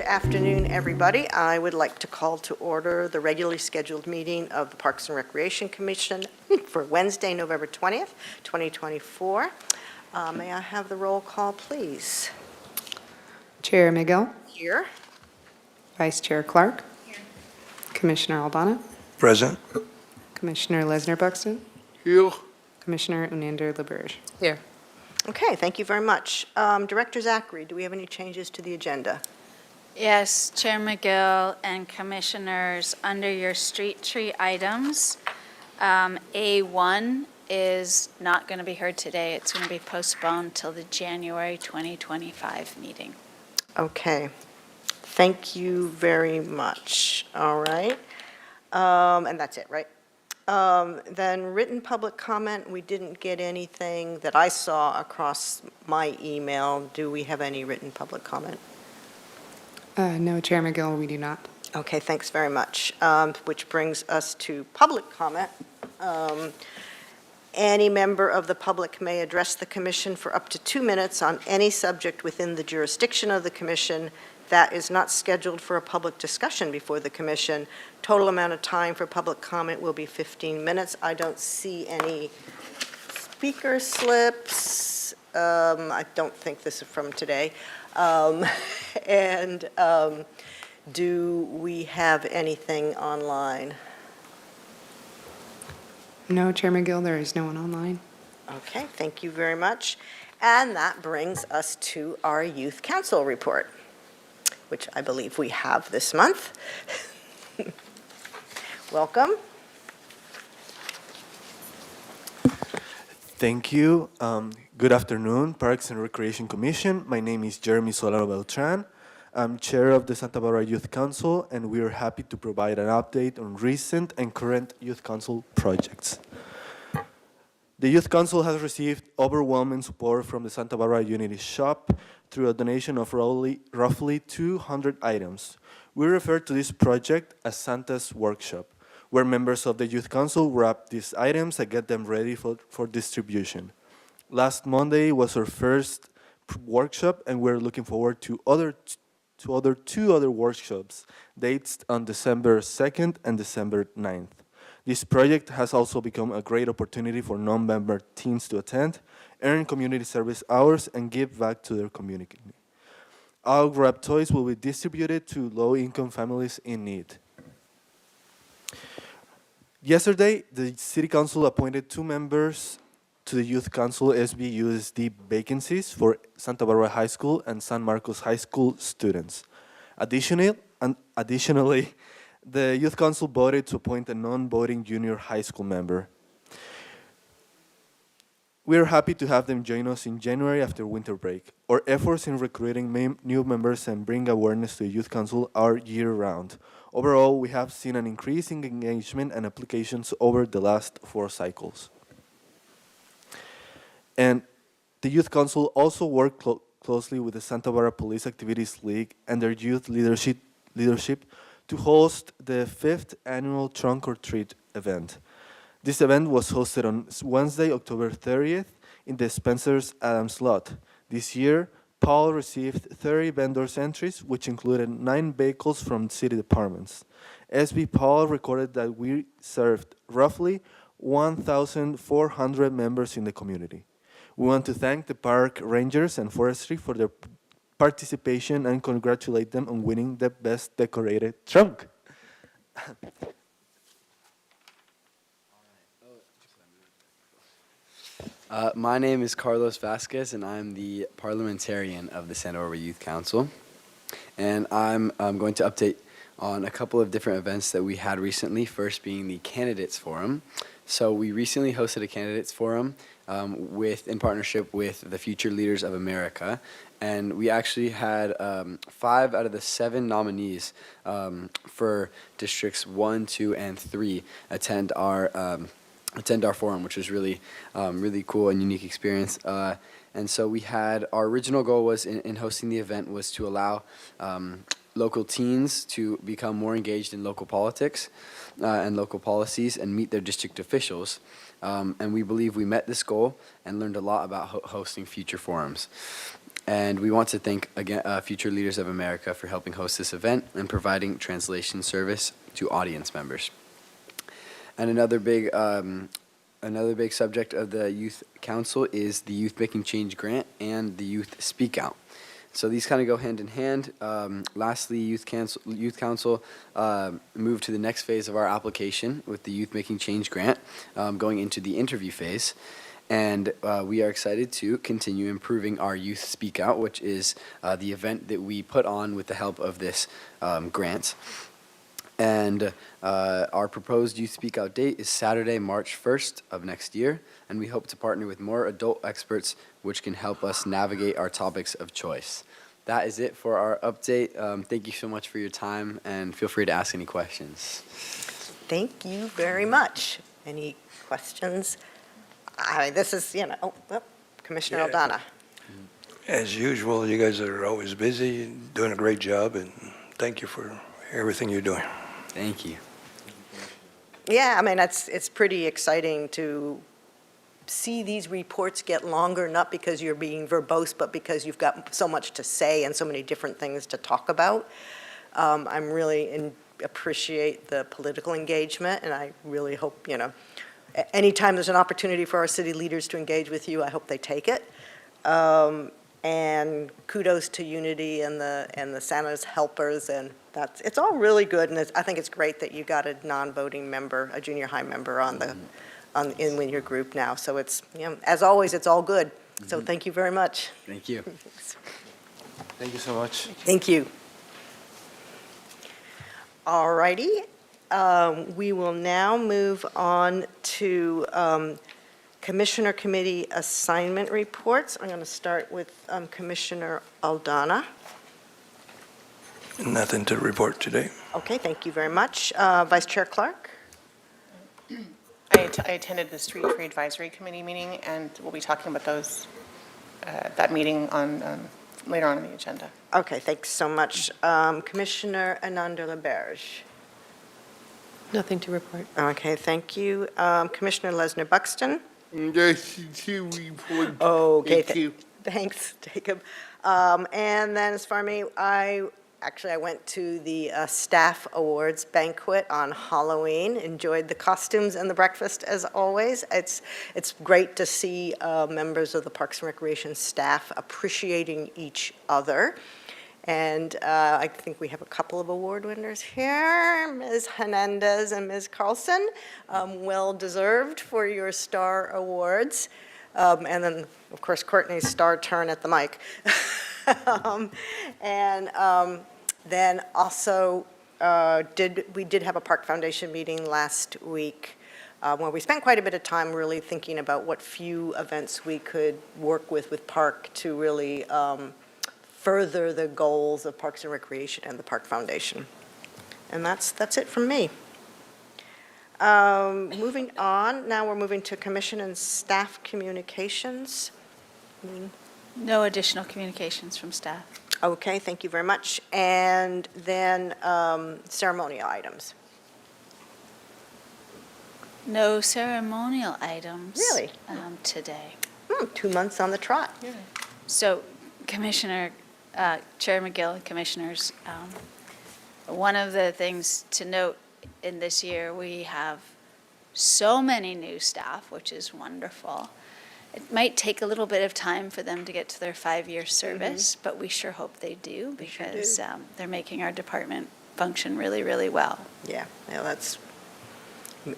afternoon, everybody. I would like to call to order the regularly scheduled meeting of the Parks and Recreation Commission for Wednesday, November 20th, 2024. May I have the roll call, please? Chair Miguel. Here. Vice Chair Clark. Here. Commissioner Aldana. Present. Commissioner Lesner-Buxton. Here. Commissioner Unander LaBerge. Here. Okay, thank you very much. Director Zachary, do we have any changes to the agenda? Yes, Chair McGill and Commissioners, under your street tree items, A1 is not going to be heard today. It's going to be postponed till the January 2025 meeting. Okay, thank you very much. All right. And that's it, right? Then written public comment, we didn't get anything that I saw across my email. Do we have any written public comment? No, Chair McGill, we do not. Okay, thanks very much. Which brings us to public comment. Any member of the public may address the commission for up to 2 minutes on any subject within the jurisdiction of the commission that is not scheduled for a public discussion before the commission. Total amount of time for public comment will be 15 minutes. I don't see any speaker slips. I don't think this is from today. Do we have anything online? No, Chair McGill, there is no one online. Okay, thank you very much. And that brings us to our Youth Council report, which I believe we have this month. Welcome. Thank you. Good afternoon, Parks and Recreation Commission. My name is Jeremy Solano Beltran. I'm chair of the Santa Barbara Youth Council, and we are happy to provide an update on recent and current Youth Council projects. The Youth Council has received overwhelming support from the Santa Barbara Unity Shop through a donation of roughly 200 items. We refer to this project as Santa's Workshop, where members of the Youth Council wrap these items and get them ready for distribution. Last Monday was our first workshop, and we're looking forward to two other workshops, dates on December 2nd and December 9th. This project has also become a great opportunity for non-member teens to attend, earn community service hours, and give back to their community. Our wrap toys will be distributed to low-income families in need. Yesterday, the City Council appointed 2 members to the Youth Council SBUSD vacancies for Santa Barbara High School and San Marcos High School students. Additionally, the Youth Council voted to appoint a non-voting junior high school member. We are happy to have them join us in January after winter break. Our efforts in recruiting new members and bring awareness to the Youth Council are year-round. Overall, we have seen an increase in engagement and applications over the last 4 cycles. And the Youth Council also worked closely with the Santa Barbara Police Activities League and their youth leadership to host the 5th annual Trunk or Treat event. This event was hosted on Wednesday, October 30th in the Spencer's Adams lot. This year, Paul received 30 vendors entries, which included 9 vehicles from city departments. SB Paul recorded that we served roughly 1,400 members in the community. We want to thank the park rangers and forestry for their participation and congratulate them on winning the best decorated trunk. My name is Carlos Vasquez, and I'm the parliamentarian of the Santa Barbara Youth Council. And I'm going to update on a couple of different events that we had recently, first being the Candidates Forum. So we recently hosted a Candidates Forum in partnership with the Future Leaders of America. And we actually had 5 out of the 7 nominees for districts 1, 2, and 3 attend our forum, which was really cool and unique experience. And so we had, our original goal was in hosting the event was to allow local teens to become more engaged in local politics and local policies and meet their district officials. And we believe we met this goal and learned a lot about hosting future forums. And we want to thank again Future Leaders of America for helping host this event and providing translation service to audience members. And another big subject of the Youth Council is the Youth Making Change Grant and the Youth Speak Out. So these kind of go hand in hand. Lastly, Youth Council moved to the next phase of our application with the Youth Making Change Grant, going into the interview phase. And we are excited to continue improving our Youth Speak Out, which is the event that we put on with the help of this grant. And our proposed Youth Speak Out date is Saturday, March 1st of next year, and we hope to partner with more adult experts which can help us navigate our topics of choice. That is it for our update. Thank you so much for your time, and feel free to ask any questions. Thank you very much. Any questions? This is, Commissioner Aldana. As usual, you guys are always busy, doing a great job, and thank you for everything you're doing. Thank you. Yeah, it's pretty exciting to see these reports get longer, not because you're being verbose, but because you've got so much to say and so many different things to talk about. I'm really appreciate the political engagement, and I really hope, anytime there's an opportunity for our city leaders to engage with you, I hope they take it. And kudos to Unity and the Santa's helpers, and it's all really good, and I think it's great that you got a non-voting member, a junior high member in your group now. So it's, as always, it's all good. So thank you very much. Thank you. Thank you so much. Thank you. All righty. We will now move on to Commissioner Committee assignment reports. I'm going to start with Commissioner Aldana. Nothing to report today. Okay, thank you very much. Vice Chair Clark? I attended the Street Tree Advisory Committee meeting, and we'll be talking about that meeting on later on in the agenda. Okay, thanks so much. Commissioner Ananda-Laberge? Nothing to report. Okay, thank you. Commissioner Lesnar-Buxton? Yes, to report. Okay, Thank you. thanks, Jacob. And then as far as me, I went to the Staff Awards banquet on Halloween, enjoyed the costumes and the breakfast as always. It's great to see members of the Parks and Recreation staff appreciating each other. And I think we have a couple of award winners here, Ms. Hernandez and Ms. Carlson. Well-deserved for your Star Awards. And then, of course, Courtney's star turn at the mic. Then also, we did have a Park Foundation meeting last week where we spent quite a bit of time really thinking about what few events we could work with Park to really further the goals of Parks and Recreation and the Park Foundation. And that's it from me. Moving on, now we're moving to Commission and Staff Communications. No additional communications from staff. Okay, thank you very much. And then ceremonial items. No ceremonial items. Really? Today. 2 months on the trot. So Chair McGill and Commissioners, one of the things to note in this year, we have so many new staff, which is wonderful. It might take a little bit of time for them to get to their 5-year service, but we sure hope they do because they're making our department function really, really well. Yeah,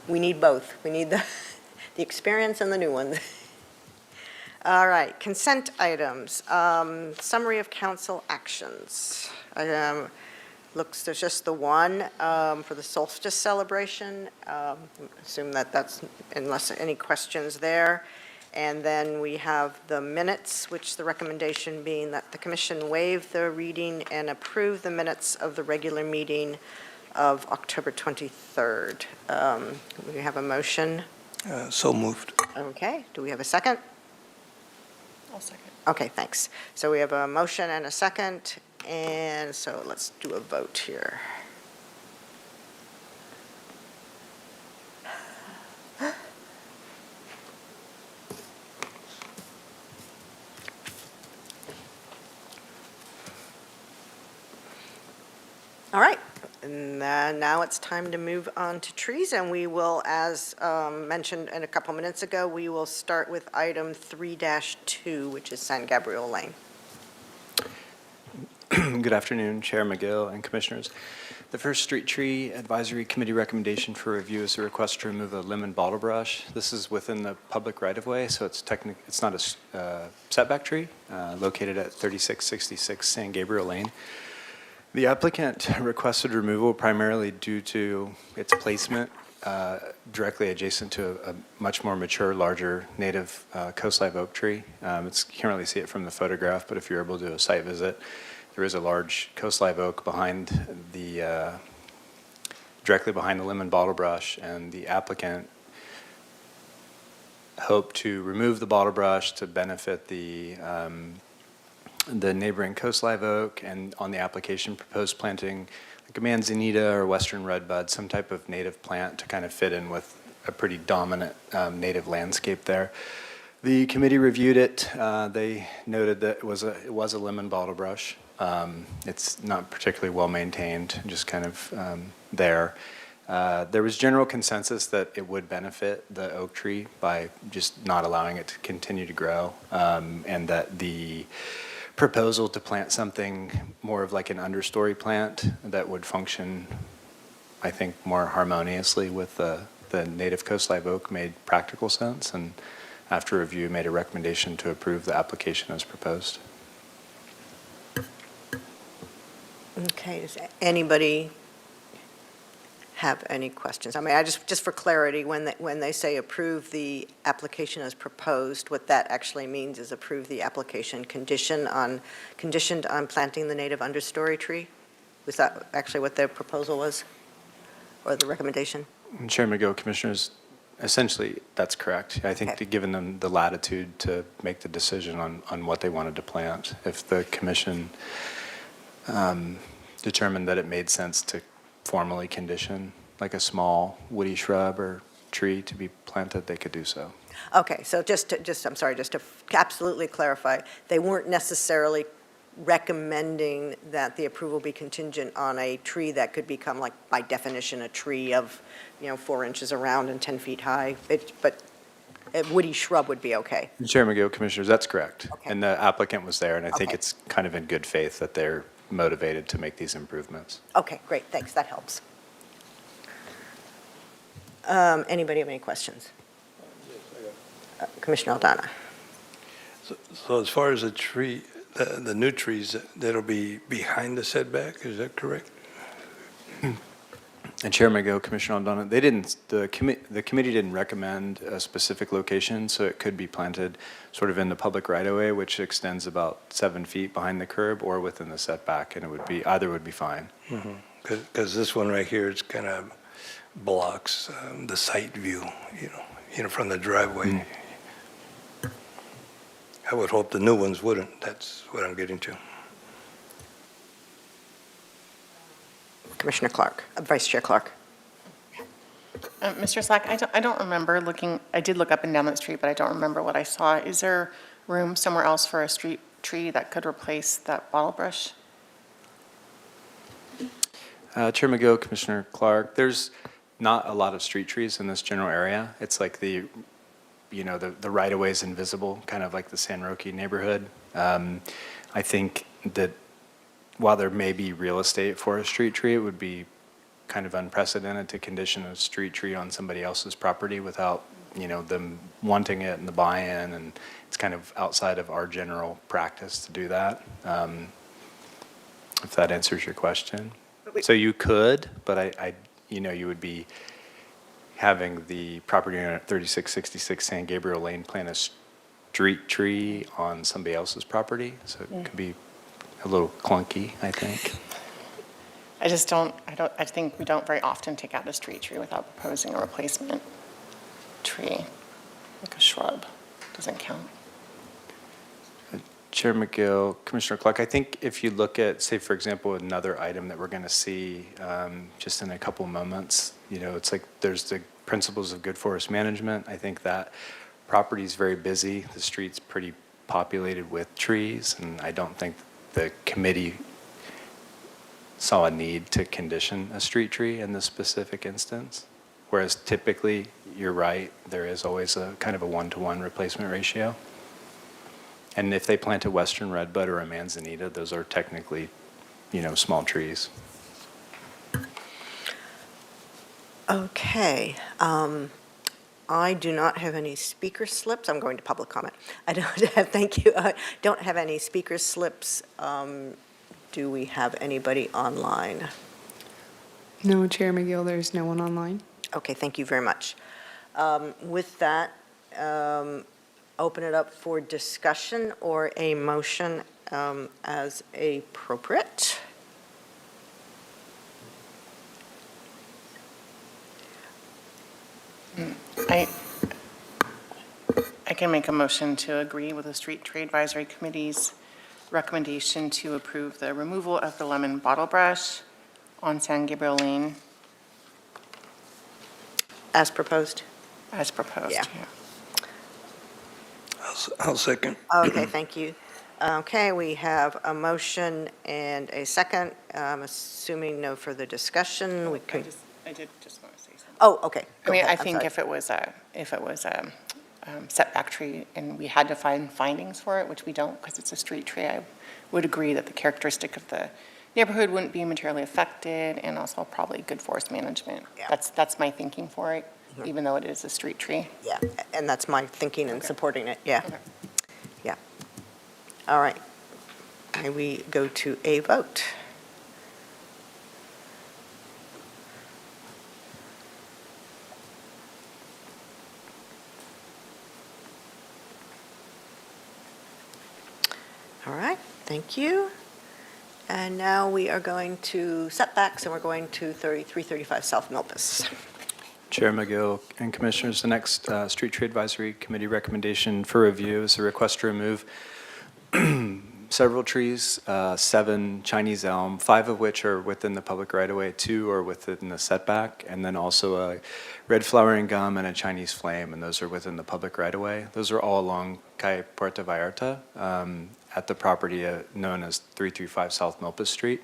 we need both. We need the experience and the new ones. All right, consent items. Summary of council actions. Looks, there's just the one for the solstice celebration. Assume that's, unless any questions there. And then we have the minutes, which the recommendation being that the commission waive the reading and approve the minutes of the regular meeting of October 23rd. We have a motion. So moved. Okay, do we have a second? I'll second. Okay, thanks. So we have a motion and a second, and so let's do a vote here. All right, and now it's time to move on to trees, and we will, as mentioned a couple minutes ago, we will start with item 3-2, which is San Gabriel Lane. Good afternoon, Chair McGill and Commissioners. The first Street Tree Advisory Committee recommendation for review is a request to remove a limb and bottle brush. This is within the public right-of-way, so it's not a setback tree, located at 3666 San Gabriel Lane. The applicant requested removal primarily due to its placement directly adjacent to a much more mature, larger native coast live oak tree. You can't really see it from the photograph, but if you're able to do a site visit, there is a large coast live oak behind directly behind the lemon bottle brush, and the applicant hoped to remove the bottle brush to benefit the neighboring coast live oak, and on the application proposed planting like a manzanita or western redbud, some type of native plant to kind of fit in with a pretty dominant native landscape there. The committee reviewed it. They noted that it was a lemon bottle brush. It's not particularly well maintained, just kind of there. There was general consensus that it would benefit the oak tree by just not allowing it to continue to grow, and that the proposal to plant something more of like an understory plant that would function, I think, more harmoniously with the native coast live oak made practical sense, and after review made a recommendation to approve the application as proposed. Okay, does anybody have any questions? I mean, I just for clarity, when they say approve the application as proposed, what that actually means is approve the application conditioned on planting the native understory tree? Was that actually what their proposal was, or the recommendation? Chair McGill, Commissioners, essentially that's correct. I think Okay. given them the latitude to make the decision on what they wanted to plant. If the commission determined that it made sense to formally condition like a small woody shrub or tree to be planted, they could do so. Okay, so just to absolutely clarify, they weren't necessarily recommending that the approval be contingent on a tree that could become, like, by definition, a tree of, 4 inches around and 10 feet high, but a woody shrub would be okay. Chair McGill, Commissioners, that's correct. Okay. And the applicant was there, and I think Okay. it's kind of in good faith that they're motivated to make these improvements. Okay, great, thanks, that helps. Anybody have any questions? Commissioner Aldana. So as far as the tree, the new trees, that'll be behind the setback, is that correct? And Chair McGill, Commissioner Aldana, the committee didn't recommend a specific location, so it could be planted sort of in the public right-of-way, which extends about 7 feet behind the curb, or within the setback, and either would be fine. Because this one right here, it's kind of blocks the site view, from the driveway. I would hope the new ones wouldn't. That's what I'm getting to. Commissioner Clark, Vice Chair Clark. Mr. Slack, I don't remember looking, I did look up and down that street, but I don't remember what I saw. Is there room somewhere else for a street tree that could replace that bottle brush? Chair McGill, Commissioner Clark, there's not a lot of street trees in this general area. It's like the right-of-way is invisible, kind of like the San Roque neighborhood. I think that while there may be real estate for a street tree, it would be kind of unprecedented to condition a street tree on somebody else's property without, them wanting it and the buy-in, and it's kind of outside of our general practice to do that, if that answers your question. So you could, but you would be having the property owner at 3666 San Gabriel Lane plant a street tree on somebody else's property, so it could be a little clunky, I think. I think we don't very often take out a street tree without proposing a replacement tree, like a shrub. Doesn't count. Chair McGill, Commissioner Clark, I think if you look at, say, for example, another item that we're going to see just in a couple moments, it's like there's the principles of good forest management. I think that property is very busy. The street's pretty populated with trees, and I don't think the committee saw a need to condition a street tree in this specific instance. Whereas typically, you're right, there is always a kind of a 1-to-1 replacement ratio. And if they plant a western redbud or a manzanita, those are technically, small trees. Okay. I do not have any speaker slips. I'm going to public comment. I don't have, thank you. I don't have any speaker slips. Do we have anybody online? No, Chair McGill, there's no one online. Okay, thank you very much. With that, open it up for discussion or a motion as appropriate. I can make a motion to agree with the Street Tree Advisory Committee's recommendation to approve the removal of the lemon bottle brush on San Gabriel Lane As proposed? as proposed. Yeah. I'll second. Okay, thank you. Okay, we have a motion and a second. I'm assuming no further discussion. We could, I did just want to say something. oh, okay. I Go mean, ahead. I I'm think sorry. if it was a setback tree and we had to find findings for it, which we don't because it's a street tree, I would agree that the characteristic of the neighborhood wouldn't be materially affected and also probably good forest management. Yeah. That's my thinking for it, even though it is a street tree. Yeah, and that's my thinking in Okay. supporting it, yeah. Okay. Yeah. All right. May we go to a vote? All right, thank you. And now we are going to setbacks, and we're going to 335 South Milpas. Chair McGill and Commissioners, the next Street Tree Advisory Committee recommendation for review is a request to remove several trees, 7 Chinese elm, 5 of which are within the public right-of-way, 2 are within the setback, and then also a red flowering gum and a Chinese flame, and those are within the public right-of-way. Those are all along Calle Puerta Vallarta at the property known as 335 South Milpas Street.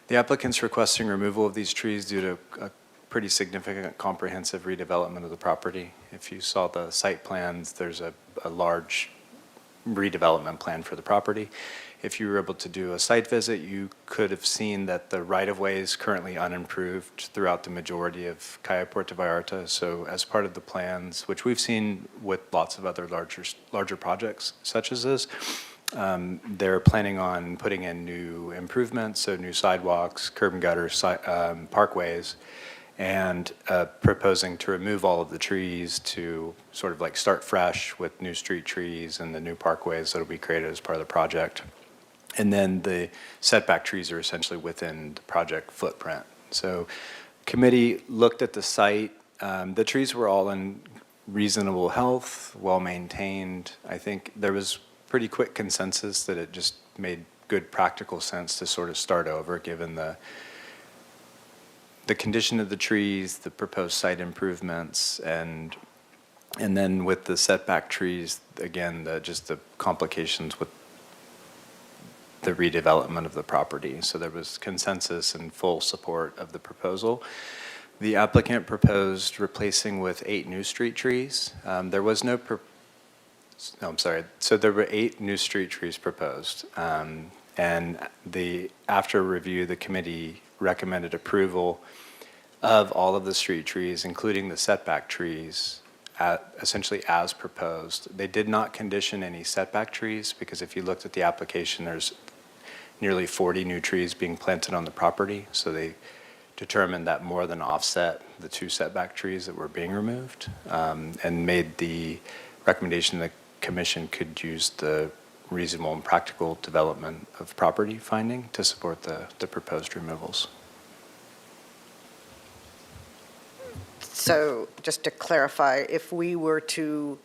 The applicant's requesting removal of these trees due to a pretty significant comprehensive redevelopment of the property. If you saw the site plans, there's a large redevelopment plan for the property. If you were able to do a site visit, you could have seen that the right-of-way is currently unimproved throughout the majority of Calle Puerta Vallarta. So as part of the plans, which we've seen with lots of other larger projects such as this, they're planning on putting in new improvements, so new sidewalks, curb and gutter, parkways, and proposing to remove all of the trees to sort of like start fresh with new street trees and the new parkways that will be created as part of the project. And then the setback trees are essentially within the project footprint. So committee looked at the site. The trees were all in reasonable health, well-maintained. I think there was pretty quick consensus that it just made good practical sense to sort of start over given the condition of the trees, the proposed site improvements, and then with the setback trees, again, just the complications with the redevelopment of the property. So there was consensus and full support of the proposal. The applicant proposed replacing with 8 new street trees. There was no, so there were 8 new street trees proposed. And after review, the committee recommended approval of all of the street trees, including the setback trees, essentially as proposed. They did not condition any setback trees because if you looked at the application, there's nearly 40 new trees being planted on the property. So they determined that more than offset the 2 setback trees that were being removed and made the recommendation the commission could use the reasonable and practical development of property finding to support the proposed removals. So just to clarify, if we were to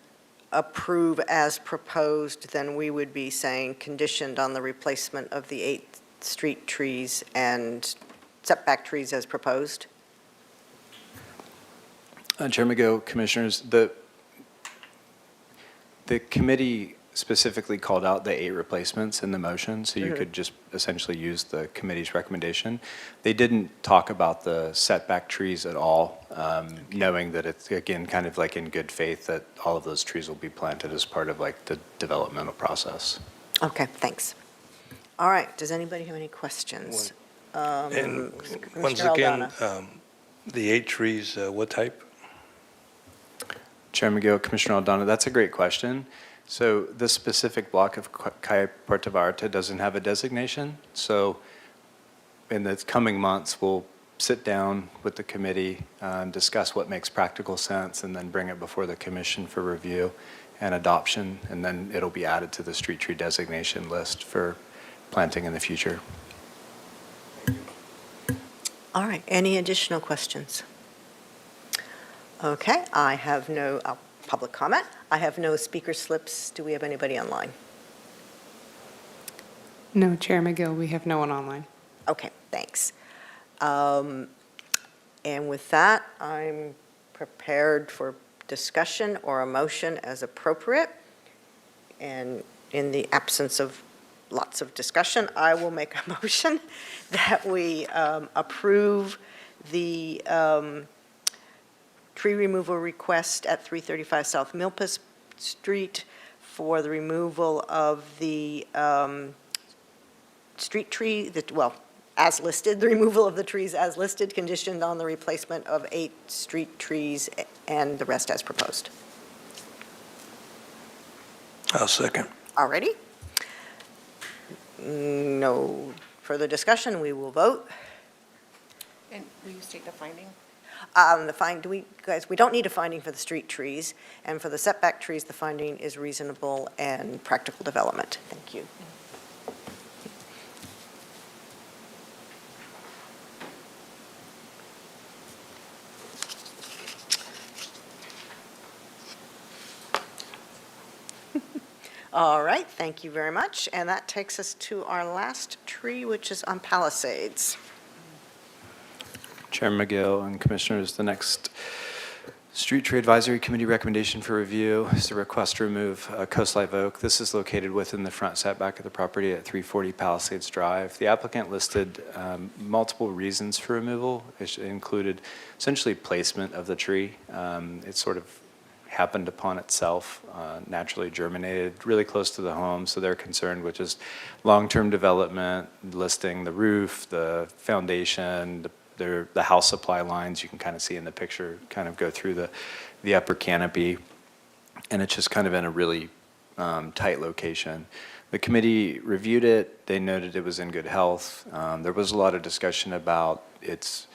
approve as proposed, then we would be saying conditioned on the replacement of the 8 street trees and setback trees as proposed? Chair McGill, Commissioners, the committee specifically called out the 8 replacements in the motion, so you could just essentially use the committee's recommendation. They didn't talk about the setback trees at all, knowing that it's, again, kind of like in good faith that all of those trees will be planted as part of like the developmental process. Okay, thanks. All right, does anybody have any questions? And once Commissioner again, Aldana. the 8 trees, what type? Chair McGill, Commissioner Aldana, that's a great question. So this specific block of Calle Puerto Vallarta doesn't have a designation. So in the coming months, we'll sit down with the committee, discuss what makes practical sense, and then bring it before the commission for review and adoption. And then it'll be added to the street tree designation list for planting in the future. All right, any additional questions? Okay, I have no public comment. I have no speaker slips. Do we have anybody online? No, Chair McGill, we have no one online. Okay, thanks. And with that, I'm prepared for discussion or a motion as appropriate. And in the absence of lots of discussion, I will make a motion that we approve the tree removal request at 335 South Milpas Street for the removal of the street tree, as listed, the removal of the trees as listed, conditioned on the replacement of 8 street trees and the rest as proposed. I'll second. Already? No further discussion, we will vote. And will you state the finding? We don't need a finding for the street trees, and for the setback trees, the finding is reasonable and practical development. Thank you. All right, thank you very much. And that takes us to our last tree, which is on Palisades. Chair McGill and Commissioners, the next Street Tree Advisory Committee recommendation for review is a request to remove Coast Live Oak. This is located within the front setback of the property at 340 Palisades Drive. The applicant listed multiple reasons for removal. It included essentially placement of the tree. It sort of happened upon itself, naturally germinated, really close to the home, so they're concerned with just long-term development, listing the roof, the foundation, the house supply lines you can kind of see in the picture kind of go through the upper canopy, and it's just kind of in a really tight location. The committee reviewed it. They noted it was in good health. There was a lot of discussion about its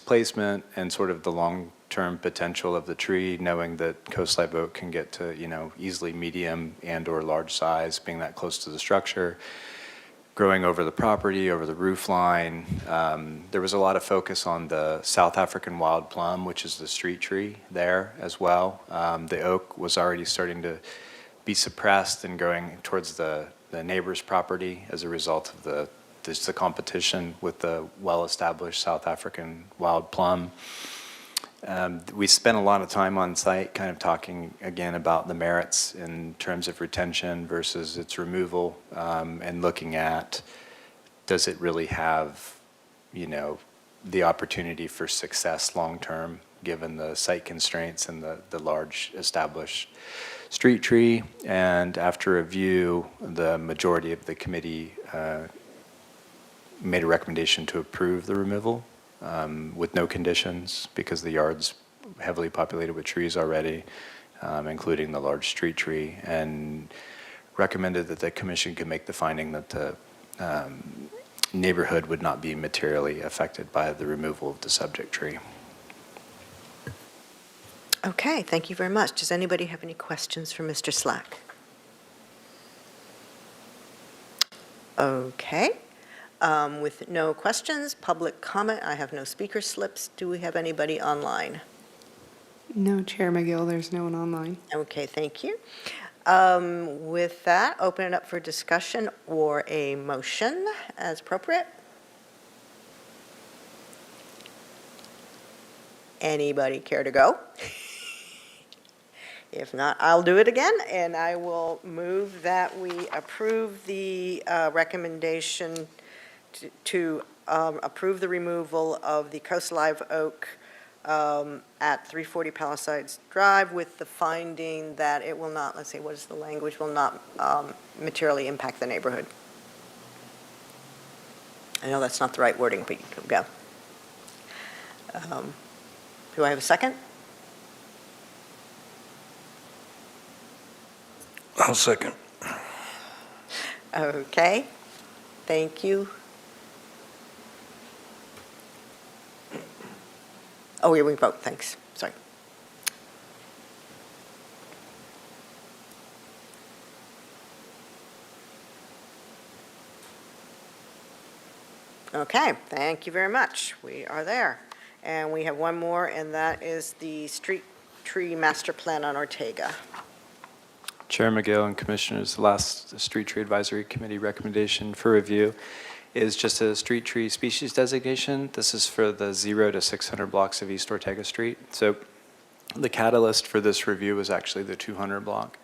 placement and sort of the long-term potential of the tree, knowing that Coast Live Oak can get to, easily medium and or large size, being that close to the structure, growing over the property, over the roof line. There was a lot of focus on the South African wild plum, which is the street tree there as well. The oak was already starting to be suppressed and going towards the neighbor's property as a result of the competition with the well-established South African wild plum. We spent a lot of time on site kind of talking again about the merits in terms of retention versus its removal, and looking at, does it really have, the opportunity for success long-term given the site constraints and the large established street tree. And after review, the majority of the committee made a recommendation to approve the removal with no conditions because the yard's heavily populated with trees already, including the large street tree, and recommended that the commission could make the finding that the neighborhood would not be materially affected by the removal of the subject tree. Okay, thank you very much. Does anybody have any questions for Mr. Slack? Okay. With no questions, public comment, I have no speaker slips. Do we have anybody online? No, Chair McGill, there's no one online. Okay, thank you. With that, open it up for discussion or a motion as appropriate. Anybody care to go? If not, I'll do it again, and I will move that we approve the recommendation to approve the removal of the Coast Live Oak at 340 Palisades Drive with the finding that it will not, let's see, what is the language, will not materially impact the neighborhood. I know that's not the right wording, but you can go. Do I have a second? I'll second. Okay, thank you. Oh, yeah, we vote, thanks, sorry. Okay, thank you very much. We are there. And we have one more, and that is the street tree master plan on Ortega. Chair McGill and Commissioners, the last Street Tree Advisory Committee recommendation for review is just a street tree species designation. This is for the 0 to 600 blocks of East Ortega Street. So the catalyst for this review was actually the 200 block,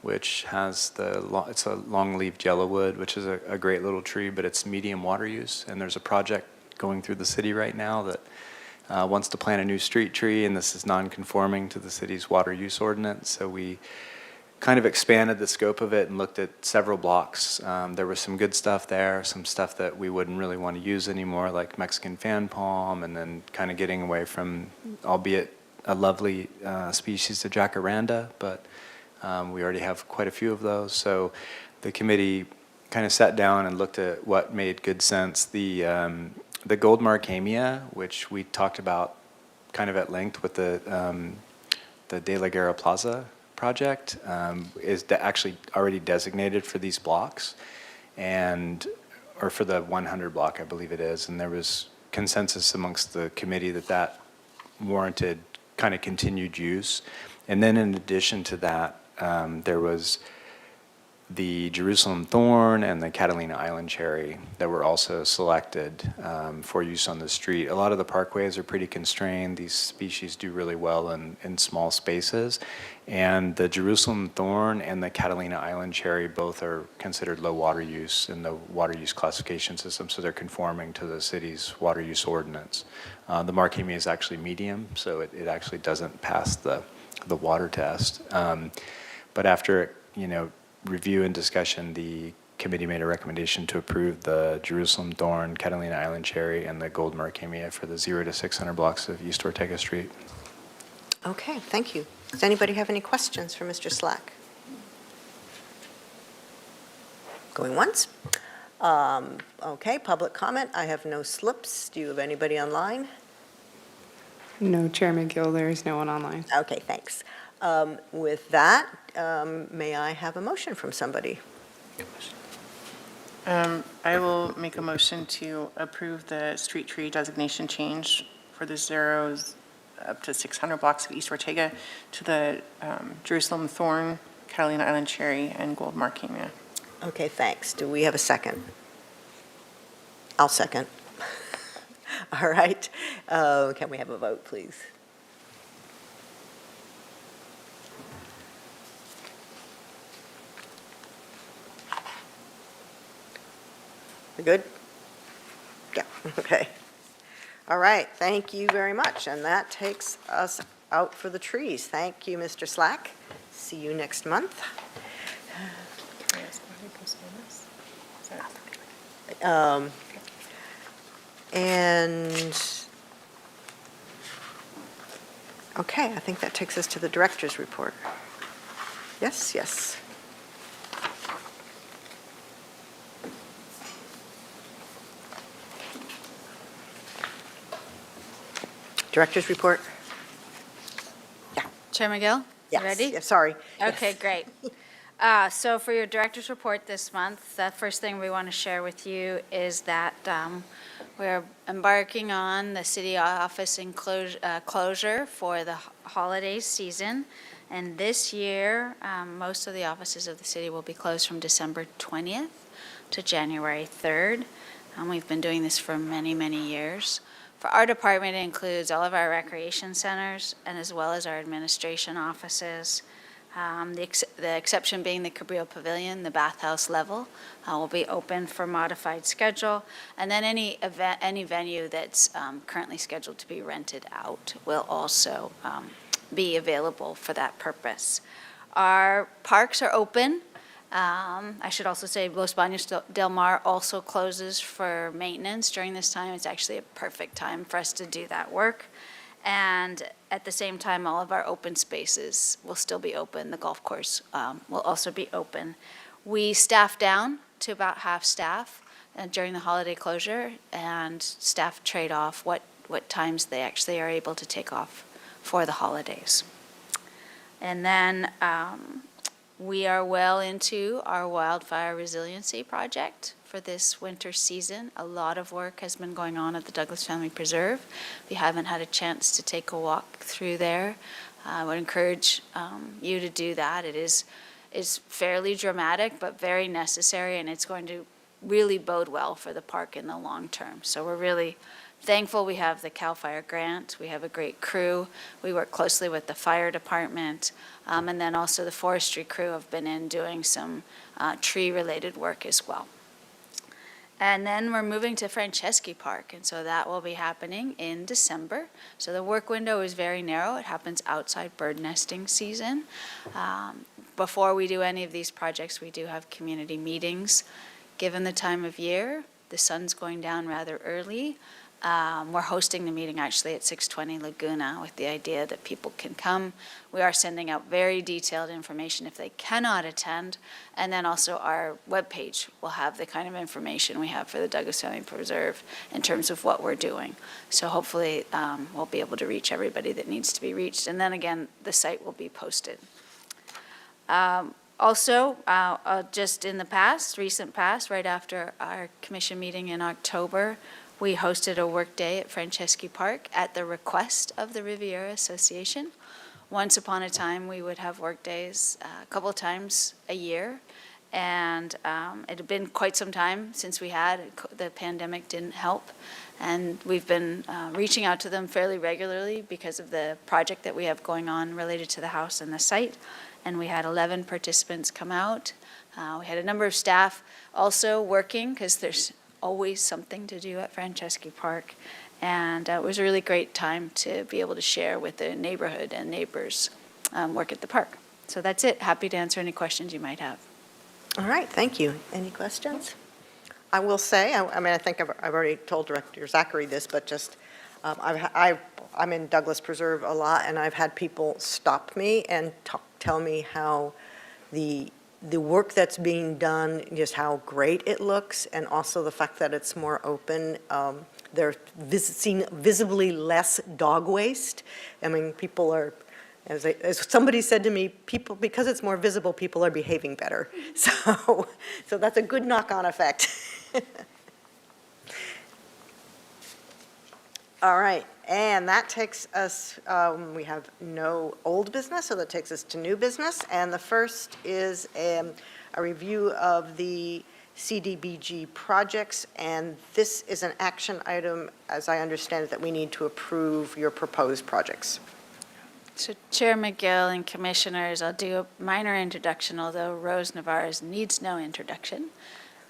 which has it's a long-leaved yellowwood, which is a great little tree, but it's medium water use. And there's a project going through the city right now that wants to plant a new street tree, and this is non-conforming to the city's water use ordinance. So we kind of expanded the scope of it and looked at several blocks. There was some good stuff there, some stuff that we wouldn't really want to use anymore, like Mexican fan palm, and then kind of getting away from, albeit a lovely species, the jacaranda, but we already have quite a few of those. So the committee kind of sat down and looked at what made good sense. The gold marchamia, which we talked about kind of at length with the De La Guerra Plaza project, is actually already designated for these blocks, or for the 100 block, I believe it is. And there was consensus amongst the committee that warranted kind of continued use. And then in addition to that, there was the Jerusalem thorn and the Catalina island cherry that were also selected for use on the street. A lot of the parkways are pretty constrained. These species do really well in small spaces. And the Jerusalem thorn and the Catalina island cherry both are considered low water use in the water use classification system, so they're conforming to the city's water use ordinance. The marchamia is actually medium, so it actually doesn't pass the water test. But after, review and discussion, the committee made a recommendation to approve the Jerusalem thorn, Catalina island cherry, and the gold marchamia for the 0 to 600 blocks of East Ortega Street. Okay, thank you. Does anybody have any questions for Mr. Slack? Going once? Okay, public comment. I have no slips. Do you have anybody online? No, Chair McGill, there is no one online. Okay, thanks. With that, may I have a motion from somebody? I will make a motion to approve the street tree designation change for the 0s up to 600 blocks of East Ortega to the Jerusalem thorn, Catalina island cherry, and gold marchamia. Okay, thanks. Do we have a second? I'll second. All right. Can we have a vote, please? We good? Yeah, okay. All right, thank you very much. And that takes us out for the trees. Thank you, Mr. Slack. See you next month. And, okay, I think that takes us to the director's report. Yes, yes. Director's report? Chair McGill? You Yes. ready? Yeah, sorry. Okay, Yes. great. So for your director's report this month, the first thing we want to share with you is that we're embarking on the city office closure for the holiday season. And this year, most of the offices of the city will be closed from December 20th to January 3rd. We've been doing this for many, many years. For our department, it includes all of our recreation centers and as well as our administration offices, The exception being the Cabrillo Pavilion, the bathhouse level, will be open for modified schedule. And then any venue that's currently scheduled to be rented out will also be available for that purpose. Our parks are open. I should also say Los Baños del Mar also closes for maintenance during this time. It's actually a perfect time for us to do that work. And at the same time, all of our open spaces will still be open. The golf course will also be open. We staff down to about half staff during the holiday closure, and staff trade off what times they actually are able to take off for the holidays. And then we are well into our wildfire resiliency project for this winter season. A lot of work has been going on at the Douglas Family Preserve. If you haven't had a chance to take a walk through there, I would encourage you to do that. It is fairly dramatic, but very necessary, and it's going to really bode well for the park in the long term. So we're really thankful we have the CAL FIRE grant. We have a great crew. We work closely with the fire department, and then also the forestry crew have been in doing some tree-related work as well. And then we're moving to Franceschi Park, and so that will be happening in December. So the work window is very narrow. It happens outside bird nesting season. Before we do any of these projects, we do have community meetings. Given the time of year, the sun's going down rather early. We're hosting the meeting actually at 620 Laguna with the idea that people can come. We are sending out very detailed information if they cannot attend. And then also our webpage will have the kind of information we have for the Douglas Family Preserve in terms of what we're doing. So hopefully we'll be able to reach everybody that needs to be reached. And then again, the site will be posted. Also, just in the recent past, right after our commission meeting in October, we hosted a work day at Franceschi Park at the request of the Riviera Association. Once upon a time, we would have work days a couple of times a year, and it had been quite some time since we had. The pandemic didn't help, and we've been reaching out to them fairly regularly because of the project that we have going on related to the house and the site. And we had 11 participants come out. We had a number of staff also working because there's always something to do at Franceschi Park. And it was a really great time to be able to share with the neighborhood and neighbors work at the park. So that's it. Happy to answer any questions you might have. All right, thank you. Any questions? I will say, I think I've already told Director Zachary this, but just I'm in Douglas Preserve a lot, and I've had people stop me and tell me how the work that's being done, just how great it looks, and also the fact that it's more open. They're seeing visibly less dog waste. I mean, people are, as somebody said to me, because it's more visible, people are behaving better. So that's a good knock-on effect. All right, and that takes us, we have no old business, so that takes us to new business. And the first is a review of the CDBG projects, and this is an action item, as I understand it, that we need to approve your proposed projects. So Chair McGill and Commissioners, I'll do a minor introduction, although Rose Navarez needs no introduction.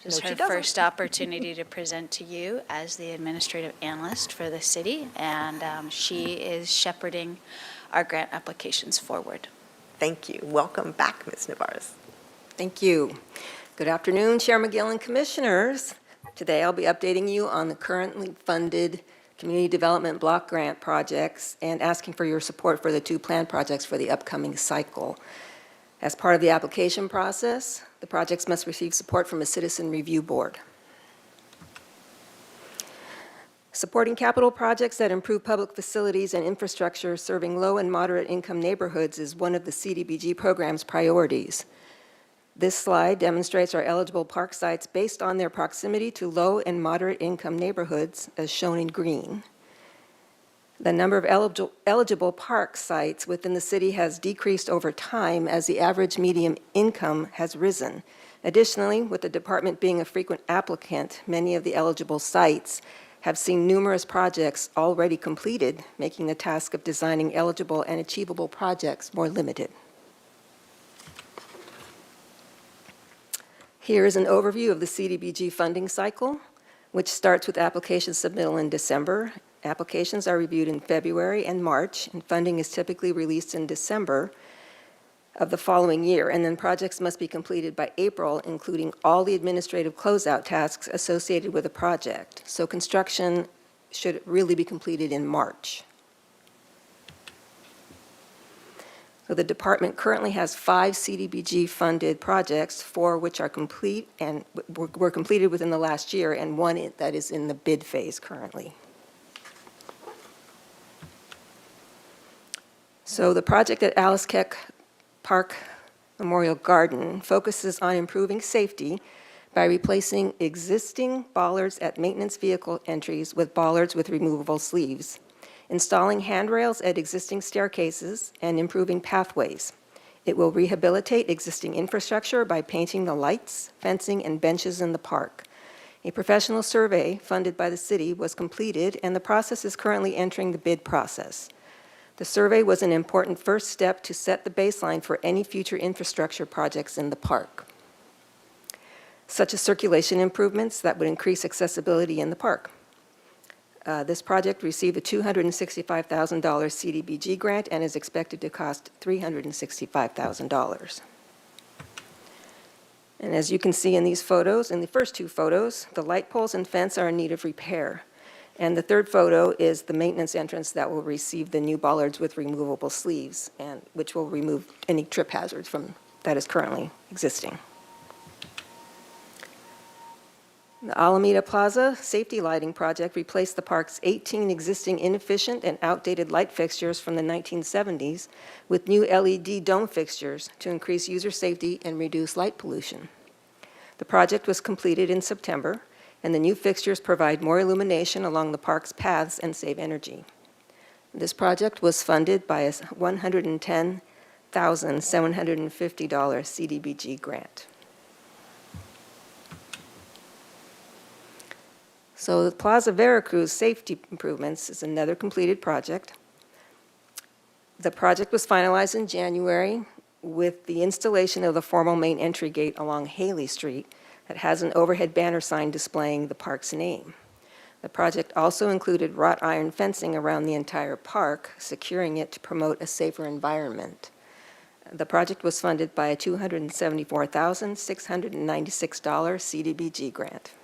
This is No, she her doesn't. first opportunity to present to you as the administrative analyst for the city, and she is shepherding our grant applications forward. Thank you. Welcome back, Ms. Navarez. Thank you. Good afternoon, Chair McGill and Commissioners. Today I'll be updating you on the currently funded Community Development Block Grant projects and asking for your support for the 2 planned projects for the upcoming cycle. As part of the application process, the projects must receive support from a citizen review board. Supporting capital projects that improve public facilities and infrastructure serving low and moderate income neighborhoods is one of the CDBG program's priorities. This slide demonstrates our eligible park sites based on their proximity to low and moderate income neighborhoods, as shown in green. The number of eligible park sites within the city has decreased over time as the average median income has risen. Additionally, with the department being a frequent applicant, many of the eligible sites have seen numerous projects already completed, making the task of designing eligible and achievable projects more limited. Here is an overview of the CDBG funding cycle, which starts with application submittal in December. Applications are reviewed in February and March, and funding is typically released in December of the following year, and then projects must be completed by April, including all the administrative closeout tasks associated with a project. So construction should really be completed in March. So the department currently has 5 CDBG-funded projects, 4 which are complete and were completed within the last year, and 1 that is in the bid phase currently. So the project at Alice Keck Park Memorial Garden focuses on improving safety by replacing existing bollards at maintenance vehicle entries with bollards with removable sleeves, installing handrails at existing staircases, and improving pathways. It will rehabilitate existing infrastructure by painting the lights, fencing, and benches in the park. A professional survey funded by the city was completed, and the process is currently entering the bid process. The survey was an important first step to set the baseline for any future infrastructure projects in the park, such as circulation improvements that would increase accessibility in the park. This project received a $265,000 CDBG grant and is expected to cost $365,000. And as you can see in these photos, in the first 2 photos, the light poles and fence are in need of repair. And the third photo is the maintenance entrance that will receive the new bollards with removable sleeves, and which will remove any trip hazards from that is currently existing. The Alameda Plaza Safety Lighting Project replaced the park's 18 existing inefficient and outdated light fixtures from the 1970s with new LED dome fixtures to increase user safety and reduce light pollution. The project was completed in September, and the new fixtures provide more illumination along the park's paths and save energy. This project was funded by a $110,750 CDBG grant. So the Plaza Veracruz safety improvements is another completed project. The project was finalized in January with the installation of the formal main entry gate along Haley Street that has an overhead banner sign displaying the park's name. The project also included wrought iron fencing around the entire park, securing it to promote a safer environment. The project was funded by a $274,696 CDBG grant.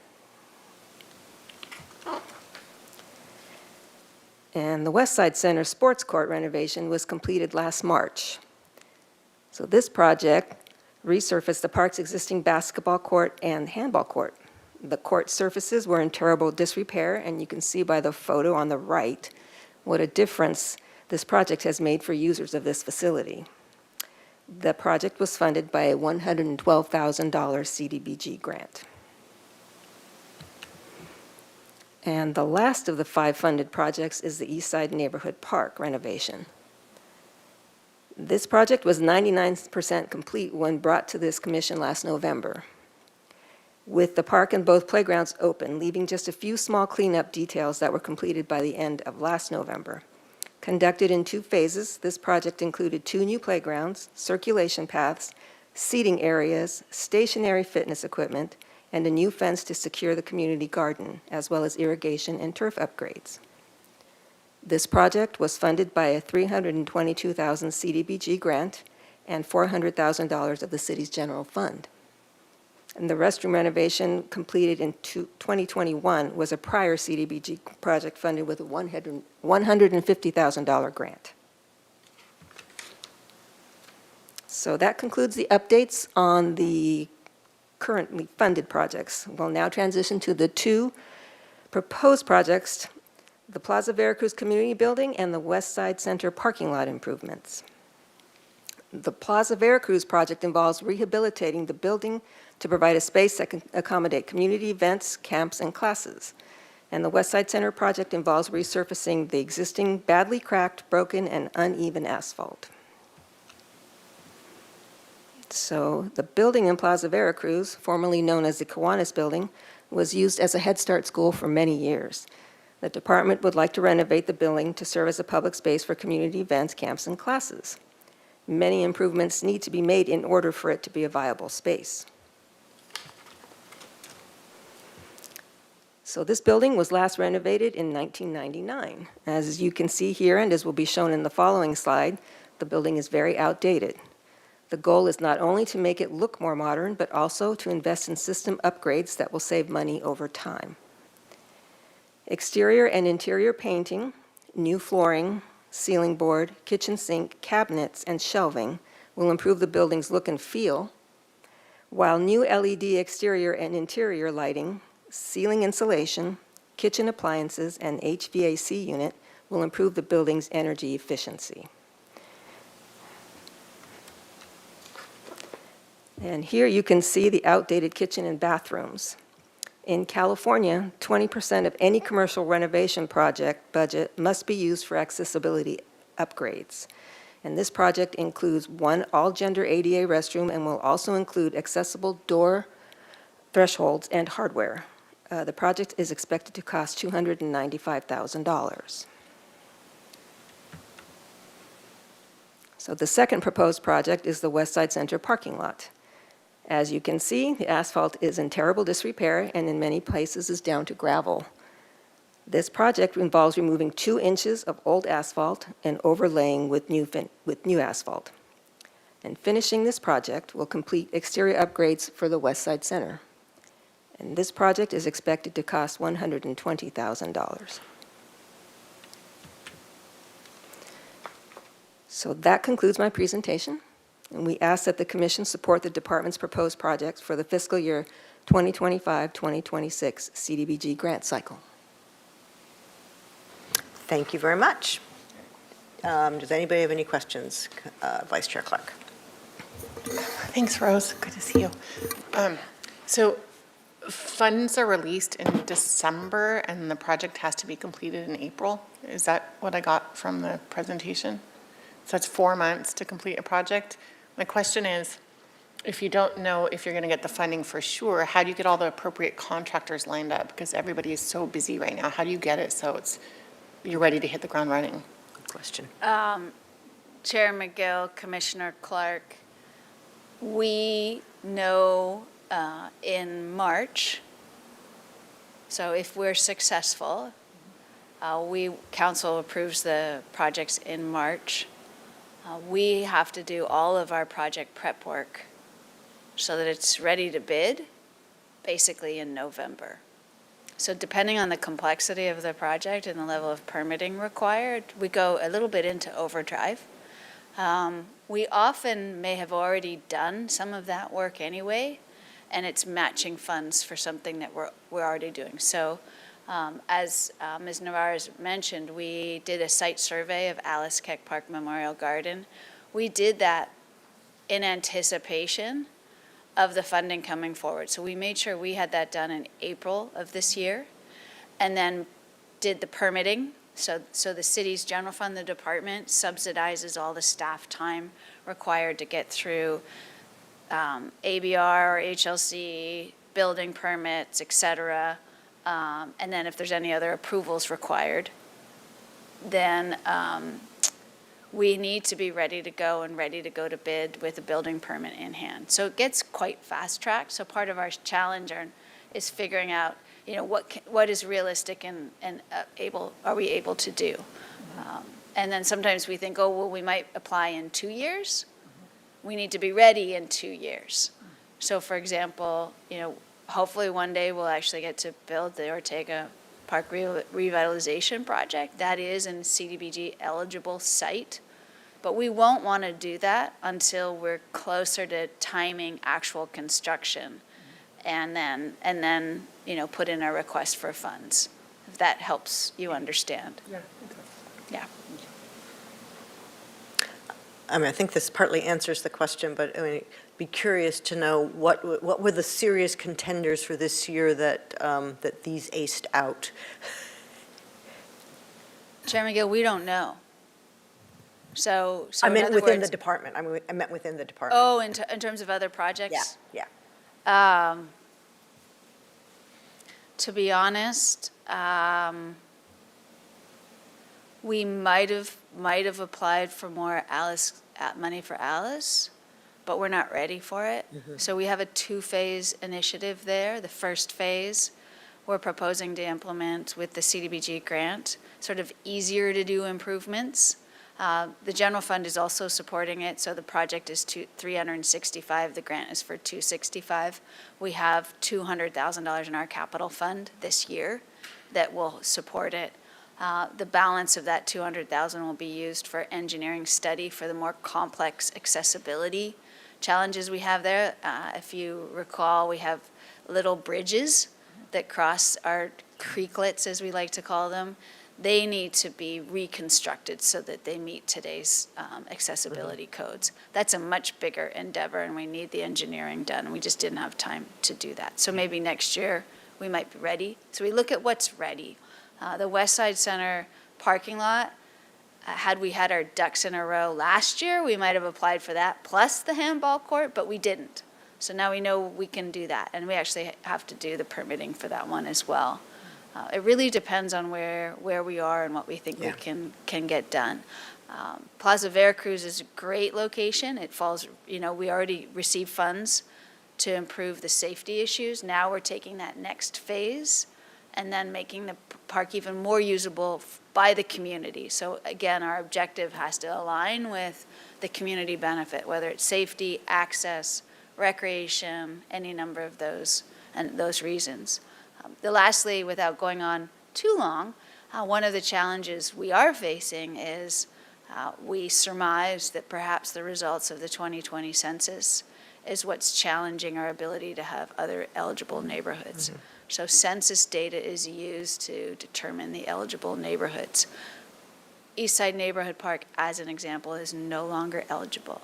And the West Side Center Sports Court renovation was completed last March. So this project resurfaced the park's existing basketball court and handball court. The court surfaces were in terrible disrepair, and you can see by the photo on the right what a difference this project has made for users of this facility. The project was funded by a $112,000 CDBG grant. And the last of the 5 funded projects is the East Side Neighborhood Park renovation. This project was 99% complete when brought to this commission last November, with the park and both playgrounds open, leaving just a few small cleanup details that were completed by the end of last November. Conducted in 2 phases, this project included 2 new playgrounds, circulation paths, seating areas, stationary fitness equipment, and a new fence to secure the community garden, as well as irrigation and turf upgrades. This project was funded by a $322,000 CDBG grant and $400,000 of the city's general fund. And the restroom renovation completed in 2021 was a prior CDBG project funded with a $150,000 grant. So that concludes the updates on the currently funded projects. We'll now transition to the 2 proposed projects, the Plaza Veracruz Community Building and the West Side Center parking lot improvements. The Plaza Veracruz project involves rehabilitating the building to provide a space that can accommodate community events, camps, and classes. And the West Side Center project involves resurfacing the existing badly cracked, broken, and uneven asphalt. So the building in Plaza Veracruz, formerly known as the Kiwanis Building, was used as a Head Start school for many years. The department would like to renovate the building to serve as a public space for community events, camps, and classes. Many improvements need to be made in order for it to be a viable space. So this building was last renovated in 1999. As you can see here, and as will be shown in the following slide, the building is very outdated. The goal is not only to make it look more modern, but also to invest in system upgrades that will save money over time. Exterior and interior painting, new flooring, ceiling board, kitchen sink, cabinets, and shelving will improve the building's look and feel, while new LED exterior and interior lighting, ceiling insulation, kitchen appliances, and HVAC unit will improve the building's energy efficiency. And here you can see the outdated kitchen and bathrooms. In California, 20% of any commercial renovation project budget must be used for accessibility upgrades. And this project includes one all-gender ADA restroom and will also include accessible door thresholds and hardware. The project is expected to cost $295,000. So the second proposed project is the West Side Center parking lot. As you can see, the asphalt is in terrible disrepair and in many places is down to gravel. This project involves removing 2 inches of old asphalt and overlaying with new asphalt. And finishing this project will complete exterior upgrades for the West Side Center. And this project is expected to cost $120,000. So that concludes my presentation. And we ask that the Commission support the Department's proposed projects for the fiscal year 2025-2026 CDBG grant cycle. Thank you very much. Does anybody have any questions? Vice Chair Clark. Thanks, Rose. Good to see you. So funds are released in December and the project has to be completed in April. Is that what I got from the presentation? So that's 4 months to complete a project. My question is, if you don't know if you're going to get the funding for sure, how do you get all the appropriate contractors lined up? Because everybody is so busy right now. How do you get it so you're ready to hit the ground running? Good question. Chair McGill, Commissioner Clark, we know in March, so if we're successful, council approves the projects in March. We have to do all of our project prep work so that it's ready to bid basically in November. So depending on the complexity of the project and the level of permitting required, we go a little bit into overdrive. We often may have already done some of that work anyway, and it's matching funds for something that we're already doing. So as Ms. Navarro mentioned, we did a site survey of Alice Keck Park Memorial Garden. We did that in anticipation of the funding coming forward. So we made sure we had that done in April of this year, and then did the permitting. So the city's general fund, the department, subsidizes all the staff time required to get through ABR or HLC, building permits, et cetera. And then if there's any other approvals required, then we need to be ready to go to bid with a building permit in hand. So it gets quite fast-tracked. So part of our challenge is figuring out, what is realistic and are we able to do? And then sometimes we think, we might apply in 2 years. We need to be ready in 2 years. So for example, hopefully one day we'll actually get to build the Ortega Park revitalization project. That is a CDBG eligible site, but we won't want to do that until we're closer to timing actual construction, and then put in a request for funds, if that helps you understand. Yeah. I think this partly answers the question, but be curious to know what were the serious contenders for this year that these aced out? Chair McGill, we don't know. So I meant in other within words, the department. I meant within the department. Oh, in terms of other projects? Yeah. To be honest, we might have applied for more money for Alice, but we're not ready for it. So we have a 2-phase initiative there. The first phase we're proposing to implement with the CDBG grant, sort of easier to do improvements. The general fund is also supporting it, so the project is $365, the grant is for $265. We have $200,000 in our capital fund this year that will support it. The balance of that $200,000 will be used for engineering study for the more complex accessibility challenges we have there. If you recall, we have little bridges that cross our creeklets, as we like to call them. They need to be reconstructed so that they meet today's accessibility codes. That's a much bigger endeavor, and we need the engineering done, and we just didn't have time to do that. So maybe next year we might be ready. So we look at what's ready. The West Side Center parking lot, had we had our ducks in a row last year, we might have applied for that, plus the handball court, but we didn't. So now we know we can do that, and we actually have to do the permitting for that one as well. It really depends on where we are and what we think we can get done. Plaza Veracruz is a great location. It falls, we already received funds to improve the safety issues. Now we're taking that next phase and then making the park even more usable by the community. So again, our objective has to align with the community benefit, whether it's safety, access, recreation, any number of those and those reasons. Lastly, without going on too long, one of the challenges we are facing is we surmise that perhaps the results of the 2020 census is what's challenging our ability to have other eligible neighborhoods. Mm-hmm. So census data is used to determine the eligible neighborhoods. Eastside Neighborhood Park, as an example, is no longer eligible.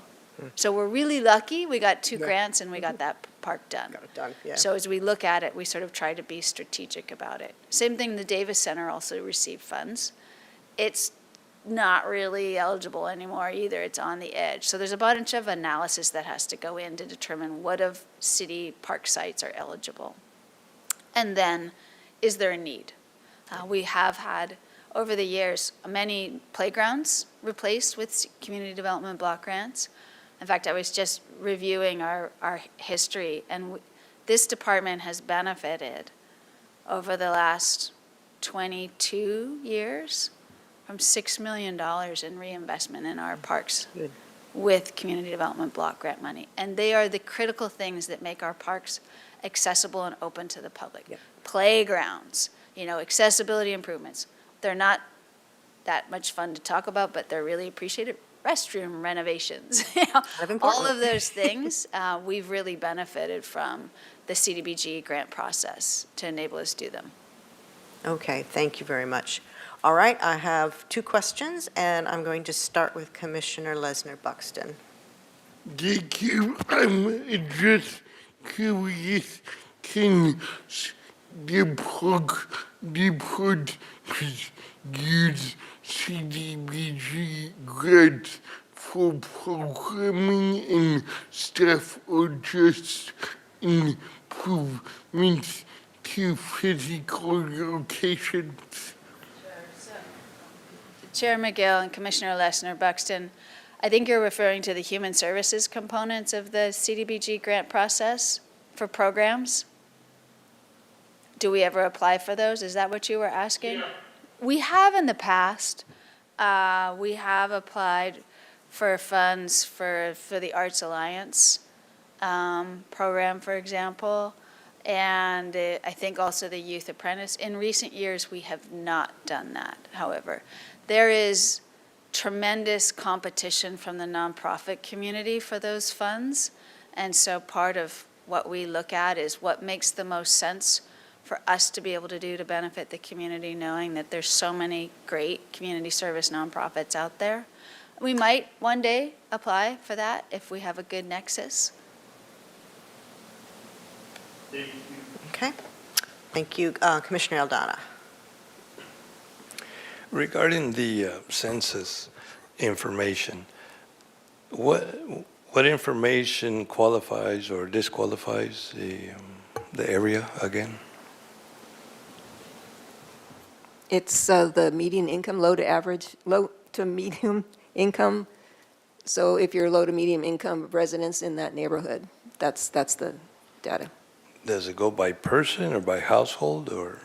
So we're really lucky. We got two grants and we got that park done. Got it done, yeah. So as we look at it, we sort of try to be strategic about it. Same thing, the Davis Center also received funds. It's not really eligible anymore either. It's on the edge. So there's a bunch of analysis that has to go in to determine what of city park sites are eligible. And then, is there a need? We have had, over the years, many playgrounds replaced with community development block grants. In fact, I was just reviewing our history, and this department has benefited over the last 22 years from $6 million in reinvestment in our parks with community development block grant money. And they are the critical things that make our parks accessible and open to the public. Yep. Playgrounds, accessibility improvements. They're not that much fun to talk about, but they're really appreciated. Restroom renovations, all of those things, we've really benefited from the CDBG grant process to enable us to do them. Okay, thank you very much. All right, I have two questions, and I'm going to start with Commissioner Lesnar Buxton. Thank you. I'm just curious, can the park department use CDBG grants for programming and staff, or just improvements to physical locations? Chair McGill and Commissioner Lesnar Buxton, I think you're referring to the human services components of the CDBG grant process for programs. Do we ever apply for those? Is that what you were asking? Yeah. We have in the past. We have applied for funds for the Arts Alliance program, for example, and I think also the Youth Apprentice. In recent years, we have not done that, however. There is tremendous competition from the nonprofit community for those funds, and so part of what we look at is what makes the most sense for us to be able to do to benefit the community, knowing that there's so many great community service nonprofits out there. We might one day apply for that if we have a good nexus. Okay, thank you. Commissioner Aldana. Regarding the census information, what information qualifies or disqualifies the area again? It's the median income, low to medium income. So if you're low to medium income residents in that neighborhood, that's the data. does it go by person or by household or?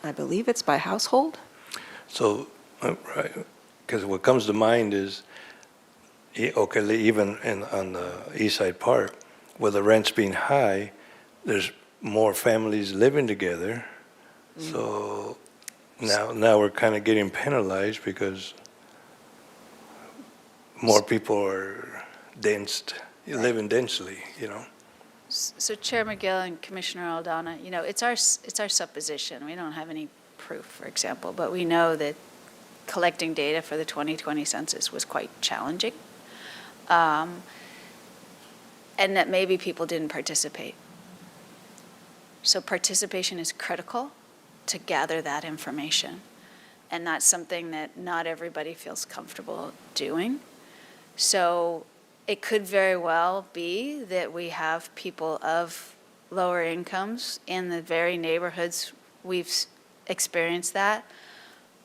I believe it's by household. So, right, because what comes to mind is, okay, even on the East Side Park, with the rents being high, there's more families living together. So now we're kind of getting penalized because more people are living densely, you know? So Chair McGill and Commissioner Aldana, it's our supposition. We don't have any proof, for example, but we know that collecting data for the 2020 census was quite challenging. And that maybe people didn't participate. So participation is critical to gather that information. And that's something that not everybody feels comfortable doing. So it could very well be that we have people of lower incomes in the very neighborhoods we've experienced that.